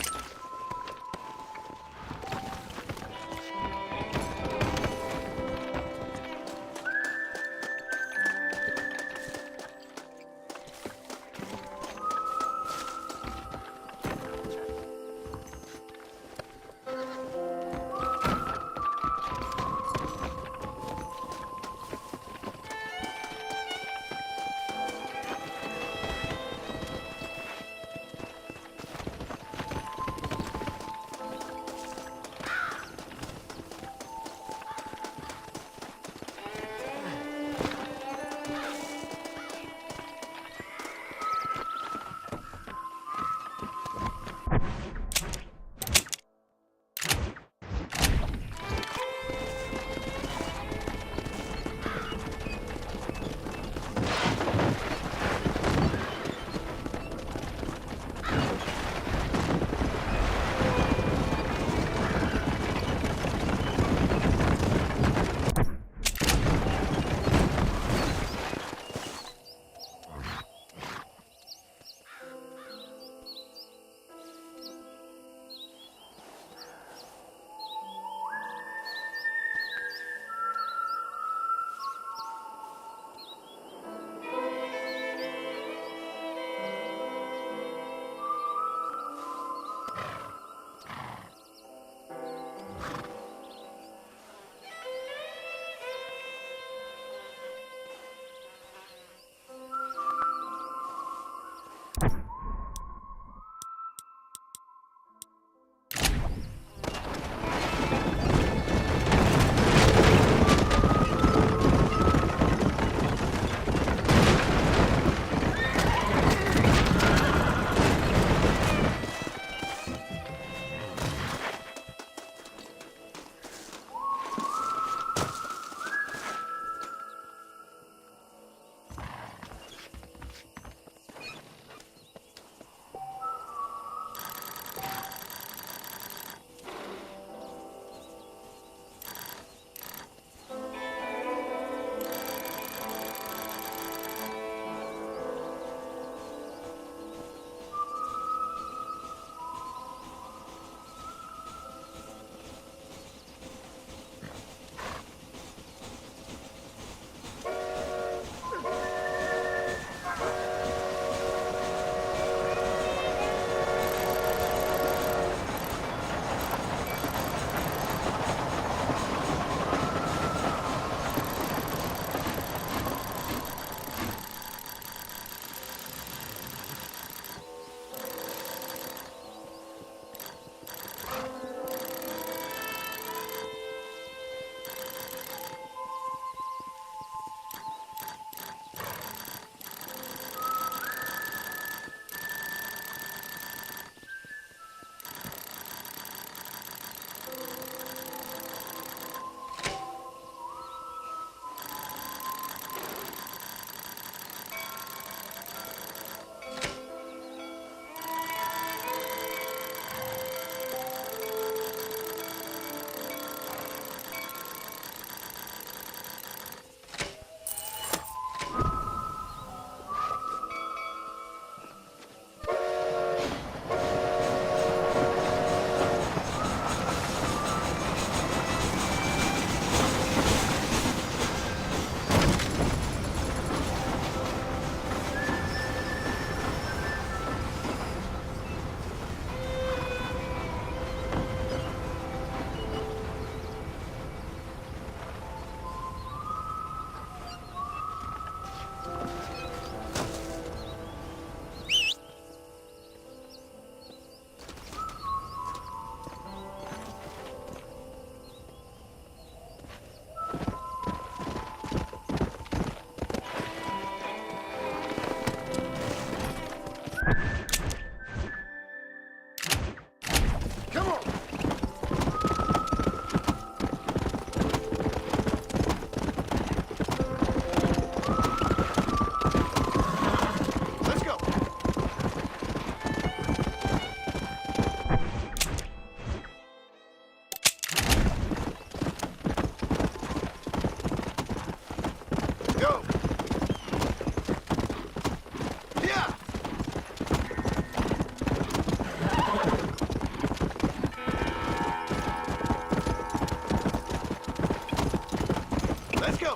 Let's go.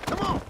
Come on.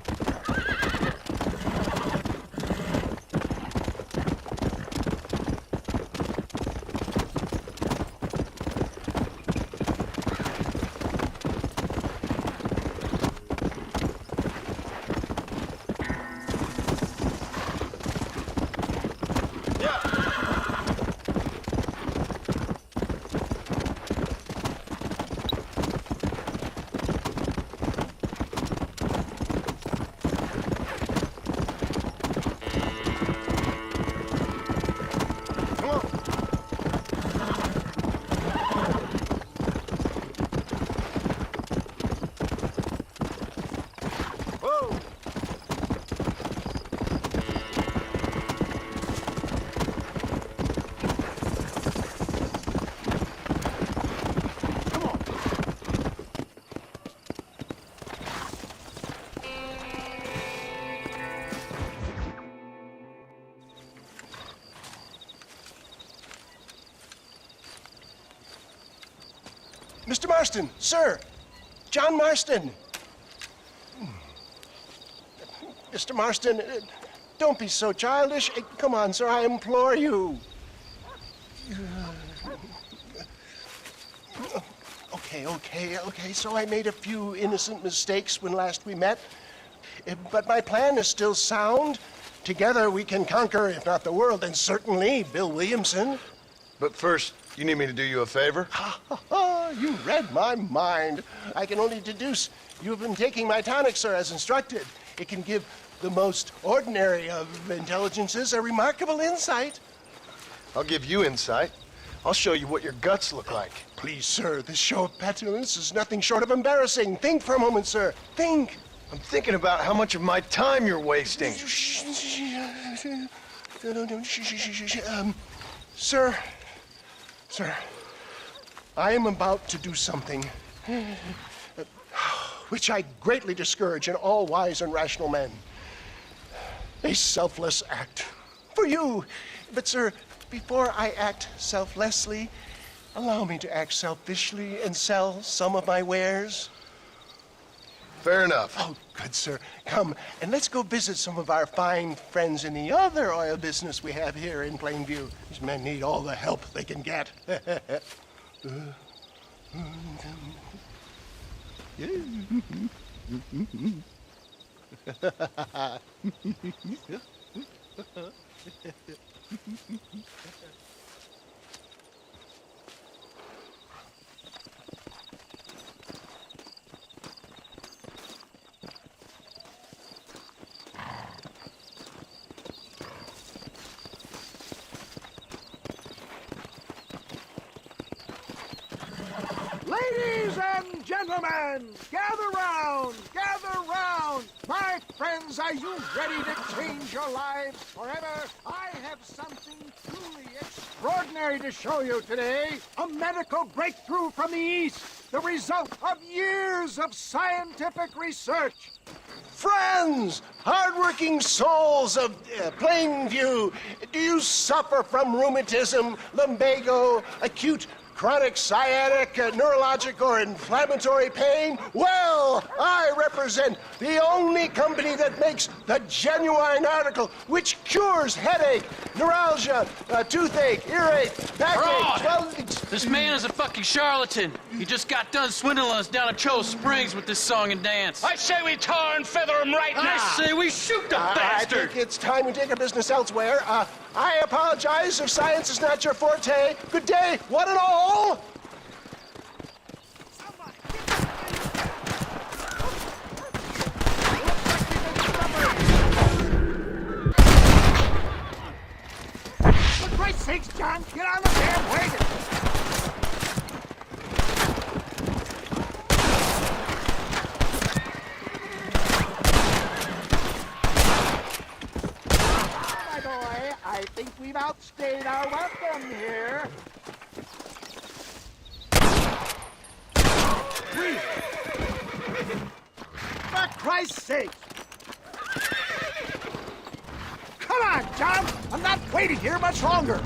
Mr. Marston, sir. John Marston. Mr. Marston, don't be so childish. Come on, sir, I implore you. Okay, so I made a few innocent mistakes when last we met. But my plan is still sound. Together we can conquer, if not the world, then certainly Bill Williamson. But first, you need me to do you a favor? You read my mind. I can only deduce you have been taking my tonic, sir, as instructed. It can give the most ordinary of intelligences a remarkable insight. I'll give you insight. I'll show you what your guts look like. Please, sir, this show of petulance is nothing short of embarrassing. Think for a moment, sir. Think. I'm thinking about how much of my time you're wasting. Sir, I am about to do something which I greatly discourage in all wise and rational men. A selfless act for you. But, sir, before I act selflessly, allow me to act selfishly and sell some of my wares. Fair enough. Oh, good, sir. Come, and let's go visit some of our fine friends in the other oil business we have here in Plainview. These men need all the help they can get. Ladies and gentlemen, gather round, My friends, are you ready to change your lives forever? I have something truly extraordinary to show you today. A medical breakthrough from the East, the result of years of scientific research. Friends, hardworking souls of Plainview, do you suffer from rheumatism, lumbago, acute chronic sciatic, neurologic, or inflammatory pain? Well, I represent the only company that makes the genuine article which cures headache, neuralgia, toothache, earache, backache. Well, this man is a fucking charlatan. He just got done swindling us down at Cho Springs with this song and dance. I say we tar and feather him right now. I say we shoot the bastard. I think it's time we take our business elsewhere. I apologize if science is not your forte. Good day, one and all. For Christ's sakes, John, get on the damn wagon! My boy, I think we've outstayed our welcome here. Please. For Christ's sake! Come on, John! I'm not waiting here much longer!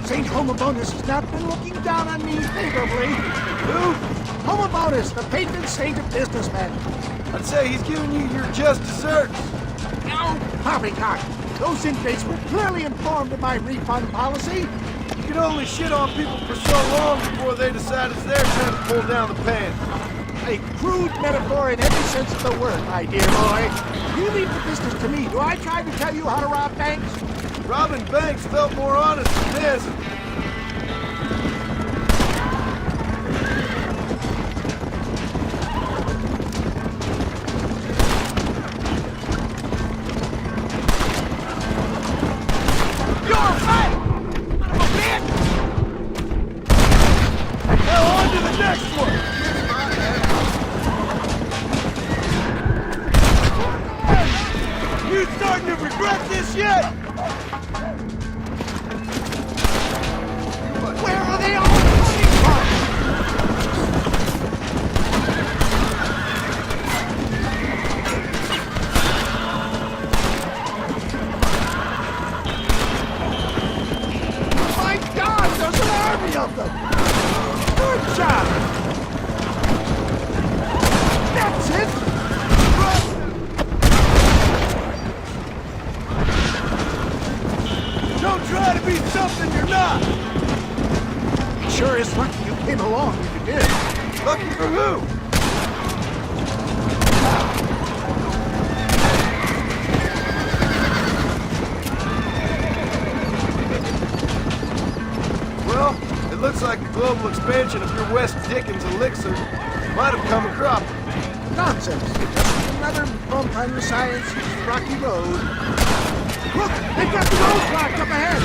St. Homobonus has not been looking down on me favorably. Who? Homobonus, the patron saint of businessmen. I'd say he's giving you your just desserts. No, poppycock. Those inmates were clearly informed of my refund policy. You can only shit on people for so long before they decide it's their turn to pull down the pants. A crude metaphor in every sense of the word, my dear boy. You leave the business to me. Do I try to tell you how to rob banks? Robbing banks felt more honest than this. You're right! Son of a bitch! Now on to the next one! You starting to regret this yet? Where are they all coming from? My God, there's an army of them! Good job! That's it! Don't try to be something you're not! Sure is lucky you came along when you did. Lucky for who? Well, it looks like the global expansion of your West Dickens elixir might have come a crop. Nonsense. Just another bump on the science's rocky road. Look, they've got the roadblock up ahead.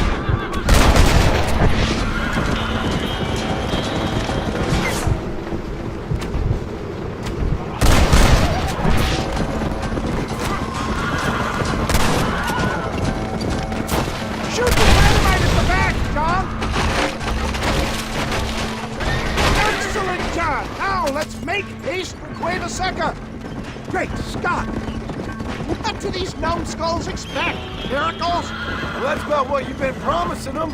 Shoot the dynamite at the back, John! Excellent, John! Now let's make haste for Cueva Seca! Great Scott! What do these numbskulls expect? Miracles? Well, that's about what you've been promising them.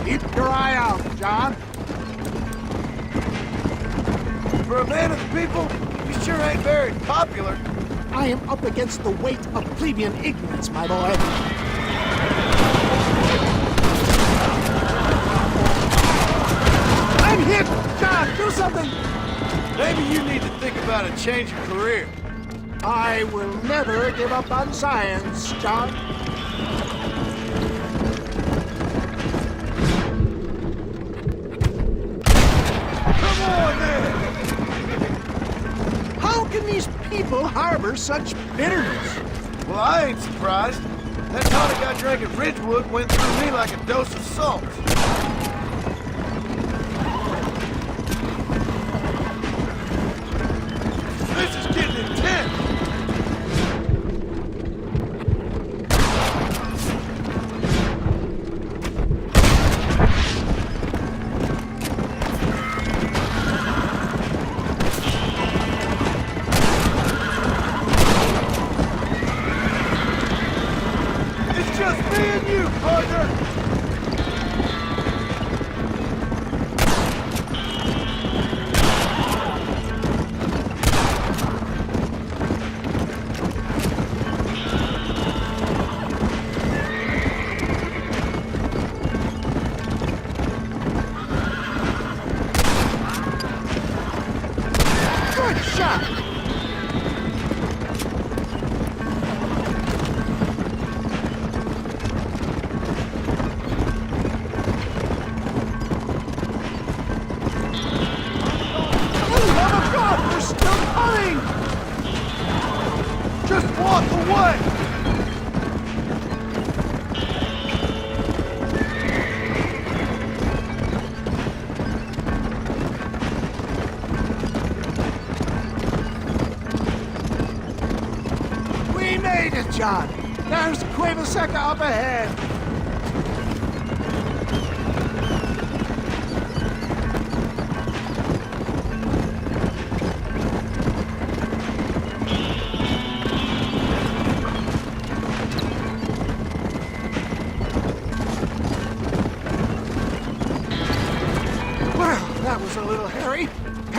Keep your eye out, John. For a man of the people, you sure ain't very popular. I am up against the weight of plebeian ignorance, my boy. I'm hit! John, do something! Maybe you need to think about a change of career. I will never give up on science, John. Come on, then! How can these people harbor such bitterness? Well, I ain't surprised. That tonic I drank at Ridgewood went through me like a dose of salt. This is getting intense! It's just me and you, partner! Good shot! For the love of God, they're still coming! Just walk away! We made it, John! There's Cueva Seca up ahead!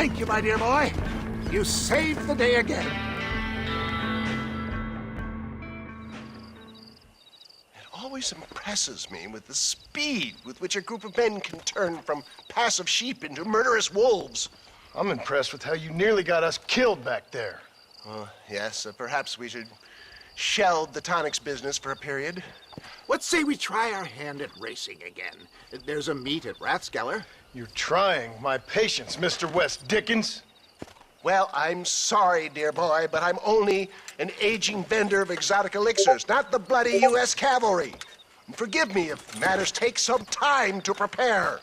Thank you, my dear boy. You saved the day again. It always impresses me with the speed with which a group of men can turn from passive sheep into murderous wolves. I'm impressed with how you nearly got us killed back there. Yes, perhaps we should shelve the tonics business for a period. What say we try our hand at racing again? There's a meet at Rathskeller. You're trying my patience, Mr. West Dickens. Well, I'm sorry, dear boy, but I'm only an aging vendor of exotic elixirs, not the bloody U.S. cavalry. Forgive me if matters take some time to prepare.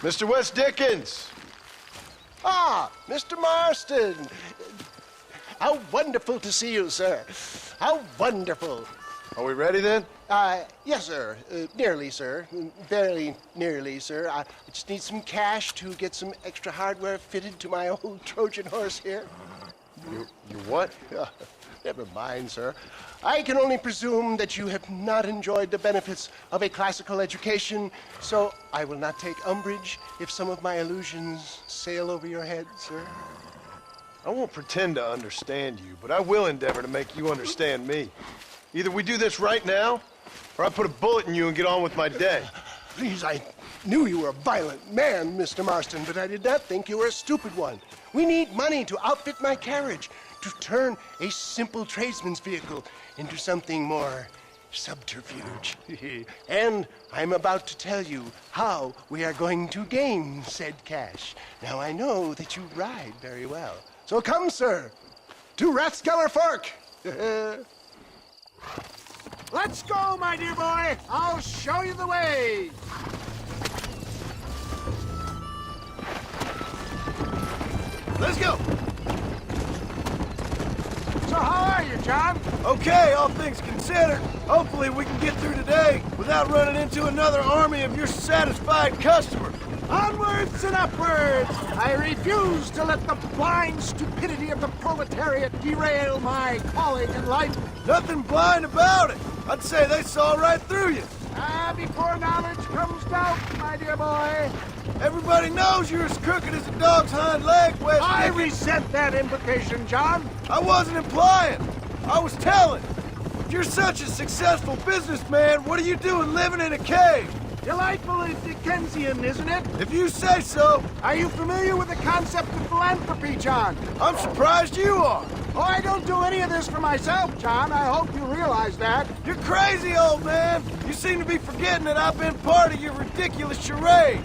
Mr. West Dickens! Ah, Mr. Marston. How wonderful to see you, sir. How wonderful. Are we ready then? Yes, sir. Nearly, sir. Very nearly, sir. I just need some cash to get some extra hardware fitted to my old Trojan horse here. You what? Never mind, sir. I can only presume that you have not enjoyed the benefits of a classical education, so I will not take umbrage if some of my illusions sail over your head, sir. I won't pretend to understand you, but I will endeavor to make you understand me. Either we do this right now, or I put a bullet in you and get on with my day. Please, I knew you were a violent man, Mr. Marston, but I did not think you were a stupid one. We need money to outfit my carriage, to turn a simple tradesman's vehicle into something more subterfuge. And I'm about to tell you how we are going to gain said cash. Now, I know that you ride very well. So come, sir, to Rathskeller Fork. Let's go, my dear boy. I'll show you the way. Let's go. So how are you, John? Okay, all things considered. Hopefully we can get through today without running into another army of your satisfied customers. Onwards and upwards! I refuse to let the blind stupidity of the proletariat derail my calling in life. Nothing blind about it. I'd say they saw right through you. Before knowledge comes doubt, my dear boy. Everybody knows you're as crooked as a dog's hind leg, West. I resent that implication, John. I wasn't implying. I was telling. If you're such a successful businessman, what are you doing living in a cave? Delightfully Dickensian, isn't it? If you say so. Are you familiar with the concept of philanthropy, John? I'm surprised you are. Oh, I don't do any of this for myself, John. I hope you realize that. You're crazy, old man. You seem to be forgetting that I've been part of your ridiculous charade.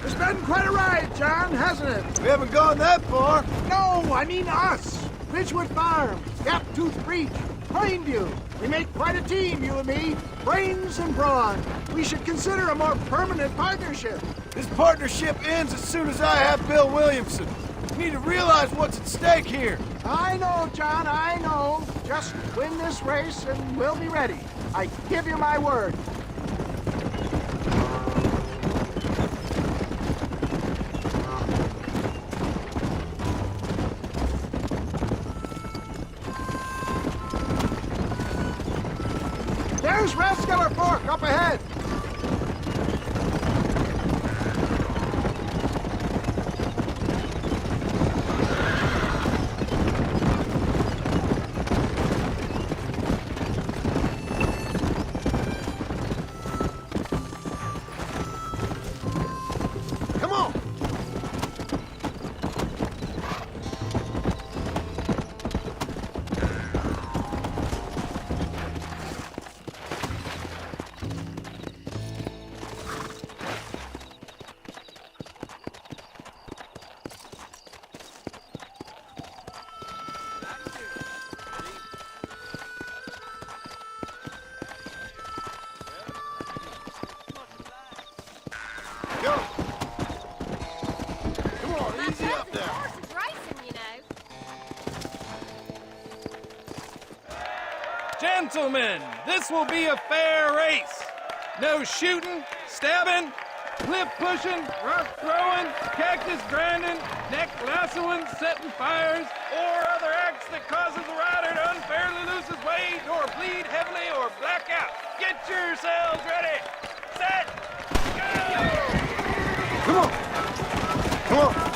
It's been quite a ride, John, hasn't it? We haven't gone that far. No, I mean us. Ridgewood Farm, Gaptooth Breach, Plainview. We make quite a team, you and me. Brains and brawn. We should consider a more permanent partnership. This partnership ends as soon as I have Bill Williamson. You need to realize what's at stake here. I know, John, I know. Just win this race and we'll be ready. I give you my word. There's Rathskeller Fork up ahead. Come on. Go. Come on, easy up there. Horse is racing, you know. Gentlemen, this will be a fair race. No shooting, stabbing, cliff pushing, rock throwing, cactus grinding, neck lassoing, setting fires, or other acts that causes the rider to unfairly lose his weight or bleed heavily or black out. Get yourselves ready. Set. Go! Come on! Come on!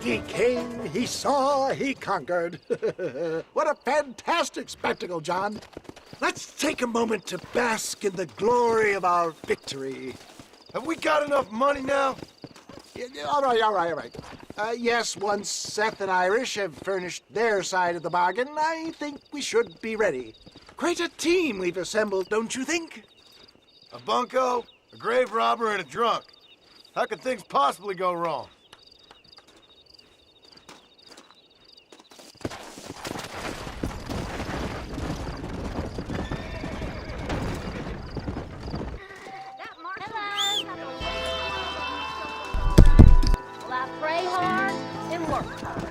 He came, he saw, he conquered. What a fantastic spectacle, John. Let's take a moment to bask in the glory of our victory. Have we got enough money now? All right. Yes, once Seth and Irish have furnished their side of the bargain, I think we should be ready. Quite a team we've assembled, don't you think? A bunco, a grave robber, and a drunk. How could things possibly go wrong? Well, I pray hard and work hard.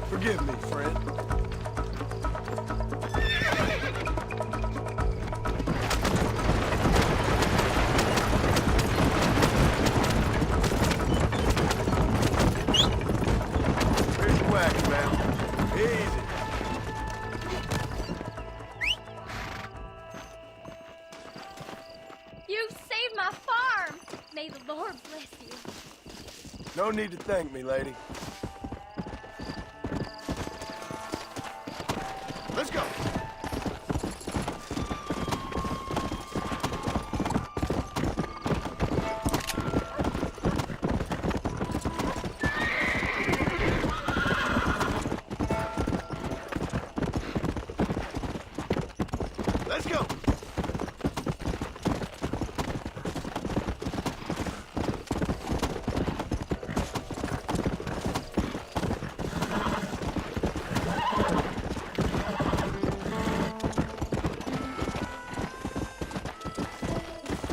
Forgive me, friend. Here's your wagon, ma'am. Easy. You've saved my farm. May the Lord bless you. No need to thank me, lady. Let's go. Let's go.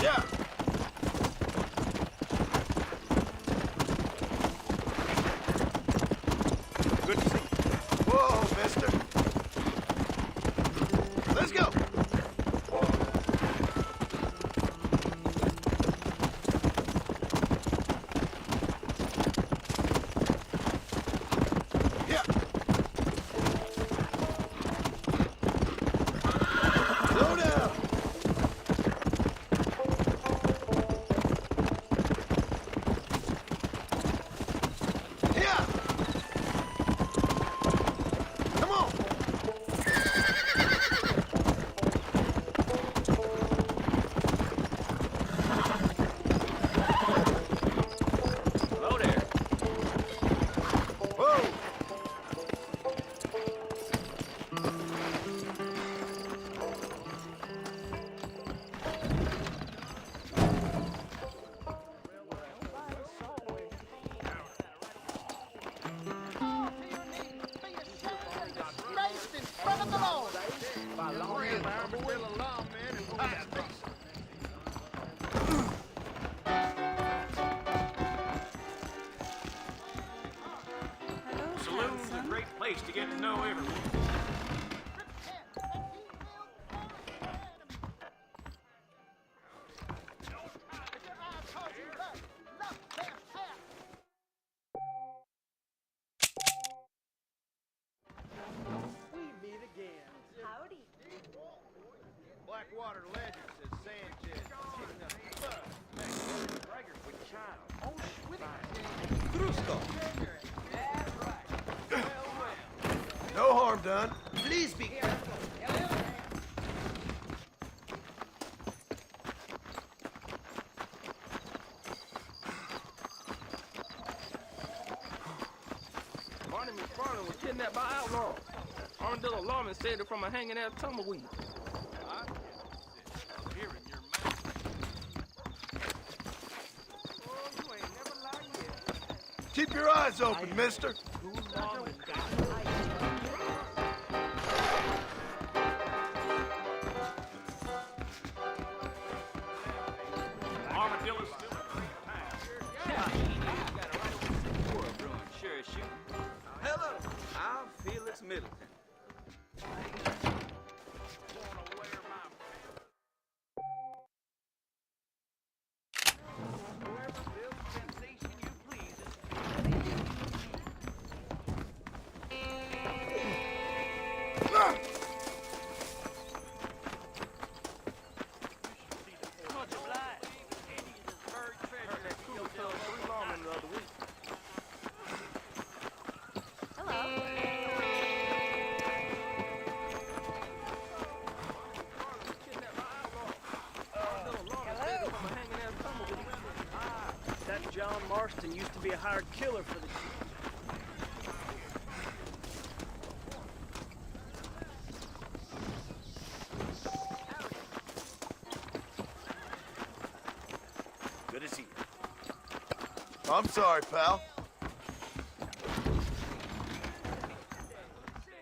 Yeah. Good to see you. Whoa, mister. Let's go. Yeah. Slow down. Yeah. Come on. Hello there. Whoa. Saloon's a great place to get to know everyone. Blackwater legend says Sanchez kicking up fuss. Braggart with child. No harm done. Please be careful. Barney McFarland was kidnapped by outlaws. Armadillo lawman saved her from a hanging out tumbleweed. Keep your eyes open, mister. Armadillo's still a great time. Sure as shooting. Hello, I'm Felix Middleton. John Marston used to be a hired killer for the chief. Good to see you. I'm sorry, pal.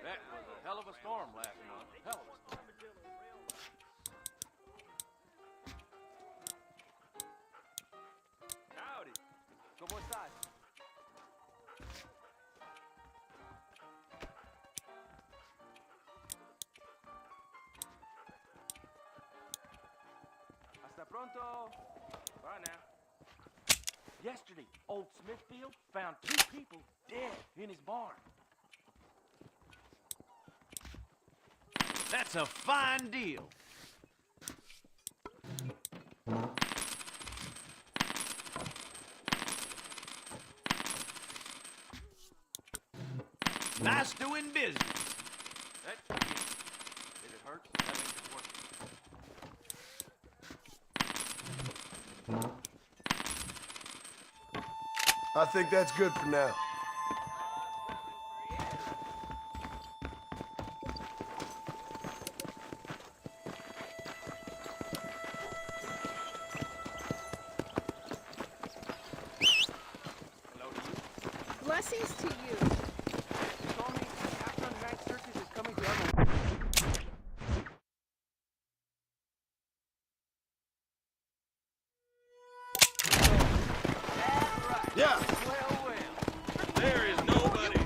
That was a hell of a storm last month. Hell of a storm. Howdy. ¿Cómo estás? Hasta pronto. Bye now. Yesterday, old Smithfield found 2 people dead in his barn. That's a fine deal. Nice doing business. If it hurts, that means it's working. I think that's good for now. Blessings to you. You told me after the night searches is coming to everyone. Yeah. Well, there is nobody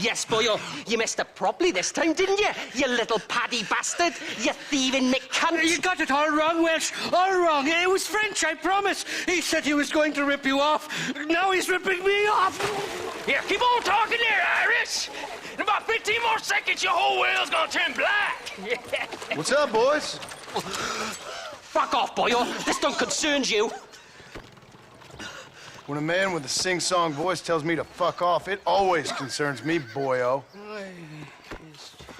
Yes, boyo, you messed up properly this time, didn't you? You little paddy bastard. You thieving McCunt. You got it all wrong, Welsh. All wrong. It was French, I promise. He said he was going to rip you off. Now he's ripping me off. Here, keep on talking there, Iris. In about 15 more seconds, your whole world's gonna turn black. What's up, boys? Fuck off, boyo. This don't concern you. When a man with a sing-song voice tells me to fuck off, it always concerns me, boyo.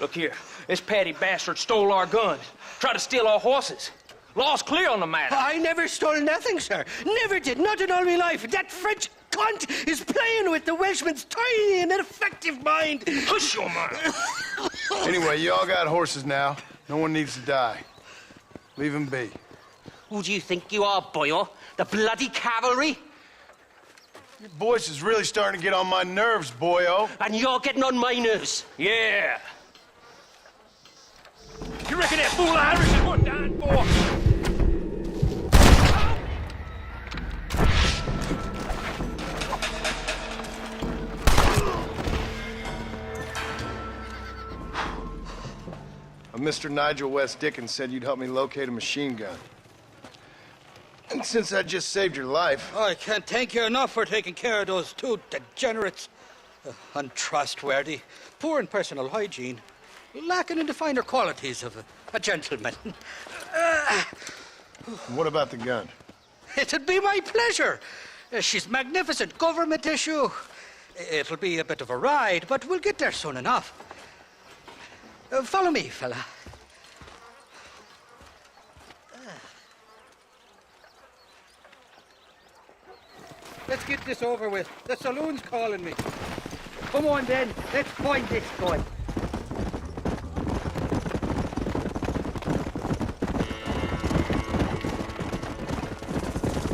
Look here, this Patty bastard stole our guns, tried to steal our horses. Law's clear on the matter. I never stole nothing, sir. Never did. Not in all my life. That French cunt is playing with the Welshman's tiny and ineffective mind. Hush your mouth. Anyway, you all got horses now. No one needs to die. Leave them be. Who do you think you are, boyo? The bloody cavalry? Your voice is really starting to get on my nerves, boyo. And you're getting on my nerves. Yeah. You reckon that fool Irish is worth dying for? Mr. Nigel West Dickens said you'd help me locate a machine gun. And since I just saved your life... I can't thank you enough for taking care of those 2 degenerates. Untrustworthy, poor in personal hygiene, lacking in the finer qualities of a gentleman. What about the gun? It'd be my pleasure. She's magnificent, government issue. It'll be a bit of a ride, but we'll get there soon enough. Follow me, fella. Let's get this over with. The saloon's calling me. Come on, then. Let's find this guy.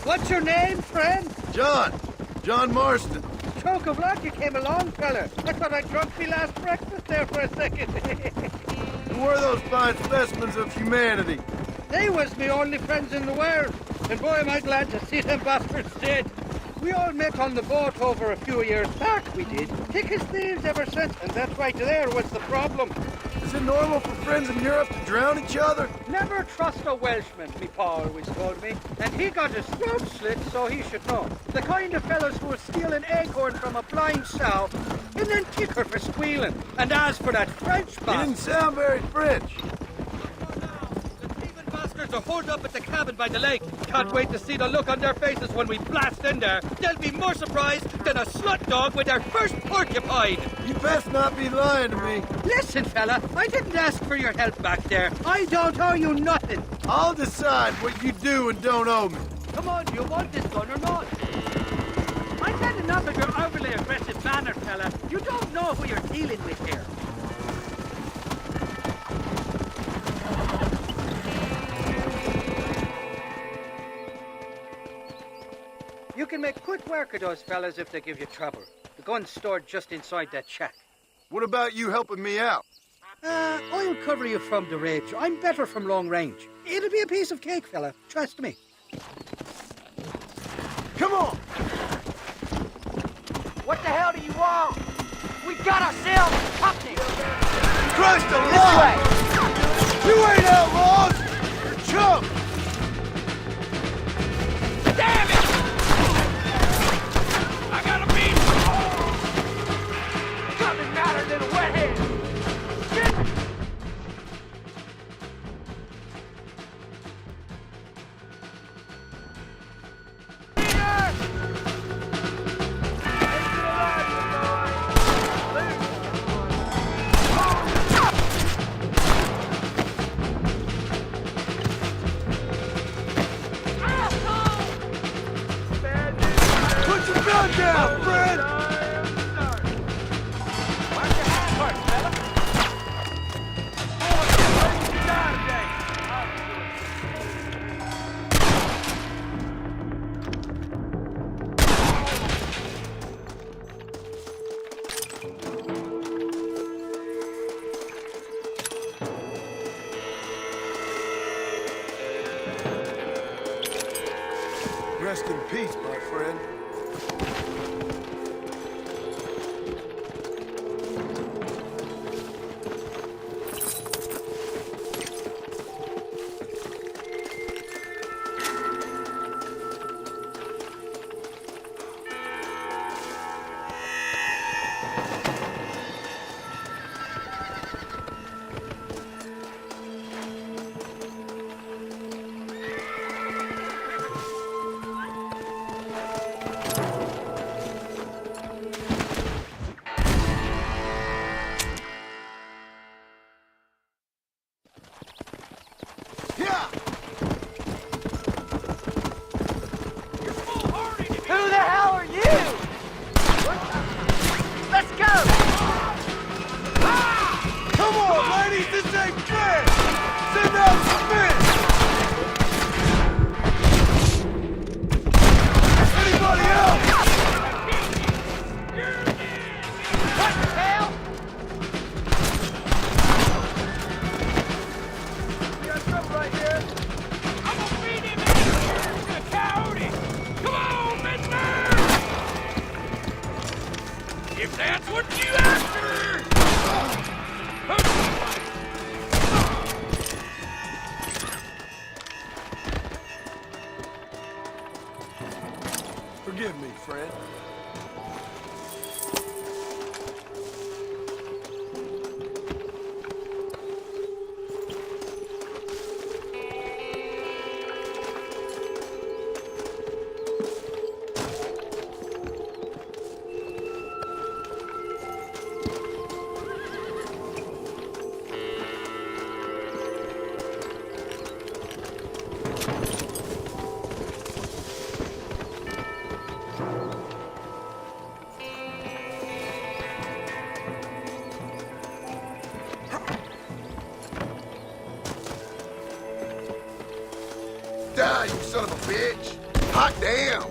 What's your name, friend? John. John Marston. Choke of luck you came along, fella. I thought I drunk me last breakfast there for a second. Who were those fine specimens of humanity? They was me only friends in the world. And boy, am I glad to see them bastards dead. We all met on the boat over a few years back, we did. Thick as thieves ever since, and that right there was the problem. Is it normal for friends in Europe to drown each other? Never trust a Welshman, me pa always told me. And he got his throat slit, so he should know. The kind of fellows who will steal an acorn from a blind sow and then kick her for squealing. And as for that French He bastard... didn't sound very French. Bastards are holed up at the cabin by the lake. Can't wait to see the look on their faces when we blast in there. They'll be more surprised than a slut dog with their first porcupine. You best not be lying to me. Listen, fella, I didn't ask for your help back there. I don't owe you nothing. I'll decide what you do and don't owe me. Come on, do you want this gun or not? I've had enough of your know who you're dealing with here. You can make quick work of those fellas if they give you trouble. The gun's stored just inside that shack. What about you helping me out? I'll cover you from the ridge. I'm better from long range. It'll be a piece of cake, fella. Trust me. Come on! What the hell do you want? We got ourselves company! Christ alive! You ain't outlaws! You're chumps! Damn it! I got a beat! Nothing matter than a wet head! Put your gun down, friend! Watch your hand parts, fella. Ready to die today. Rest in peace, my friend. Who the hell are you? Let's go! Come on, ladies, this ain't fair! Send out some men! Anybody else? What the hell? We got trouble right here. I'm gonna beat him in here, you coyote! Come on, mister! If that's what you after! Forgive me, friend. Die, you son of a bitch! Hot damn!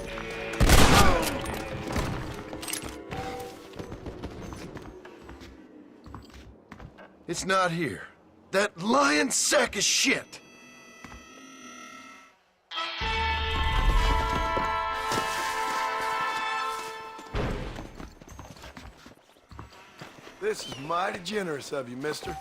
It's not here. That lying sack of shit! This is mighty generous of you, mister.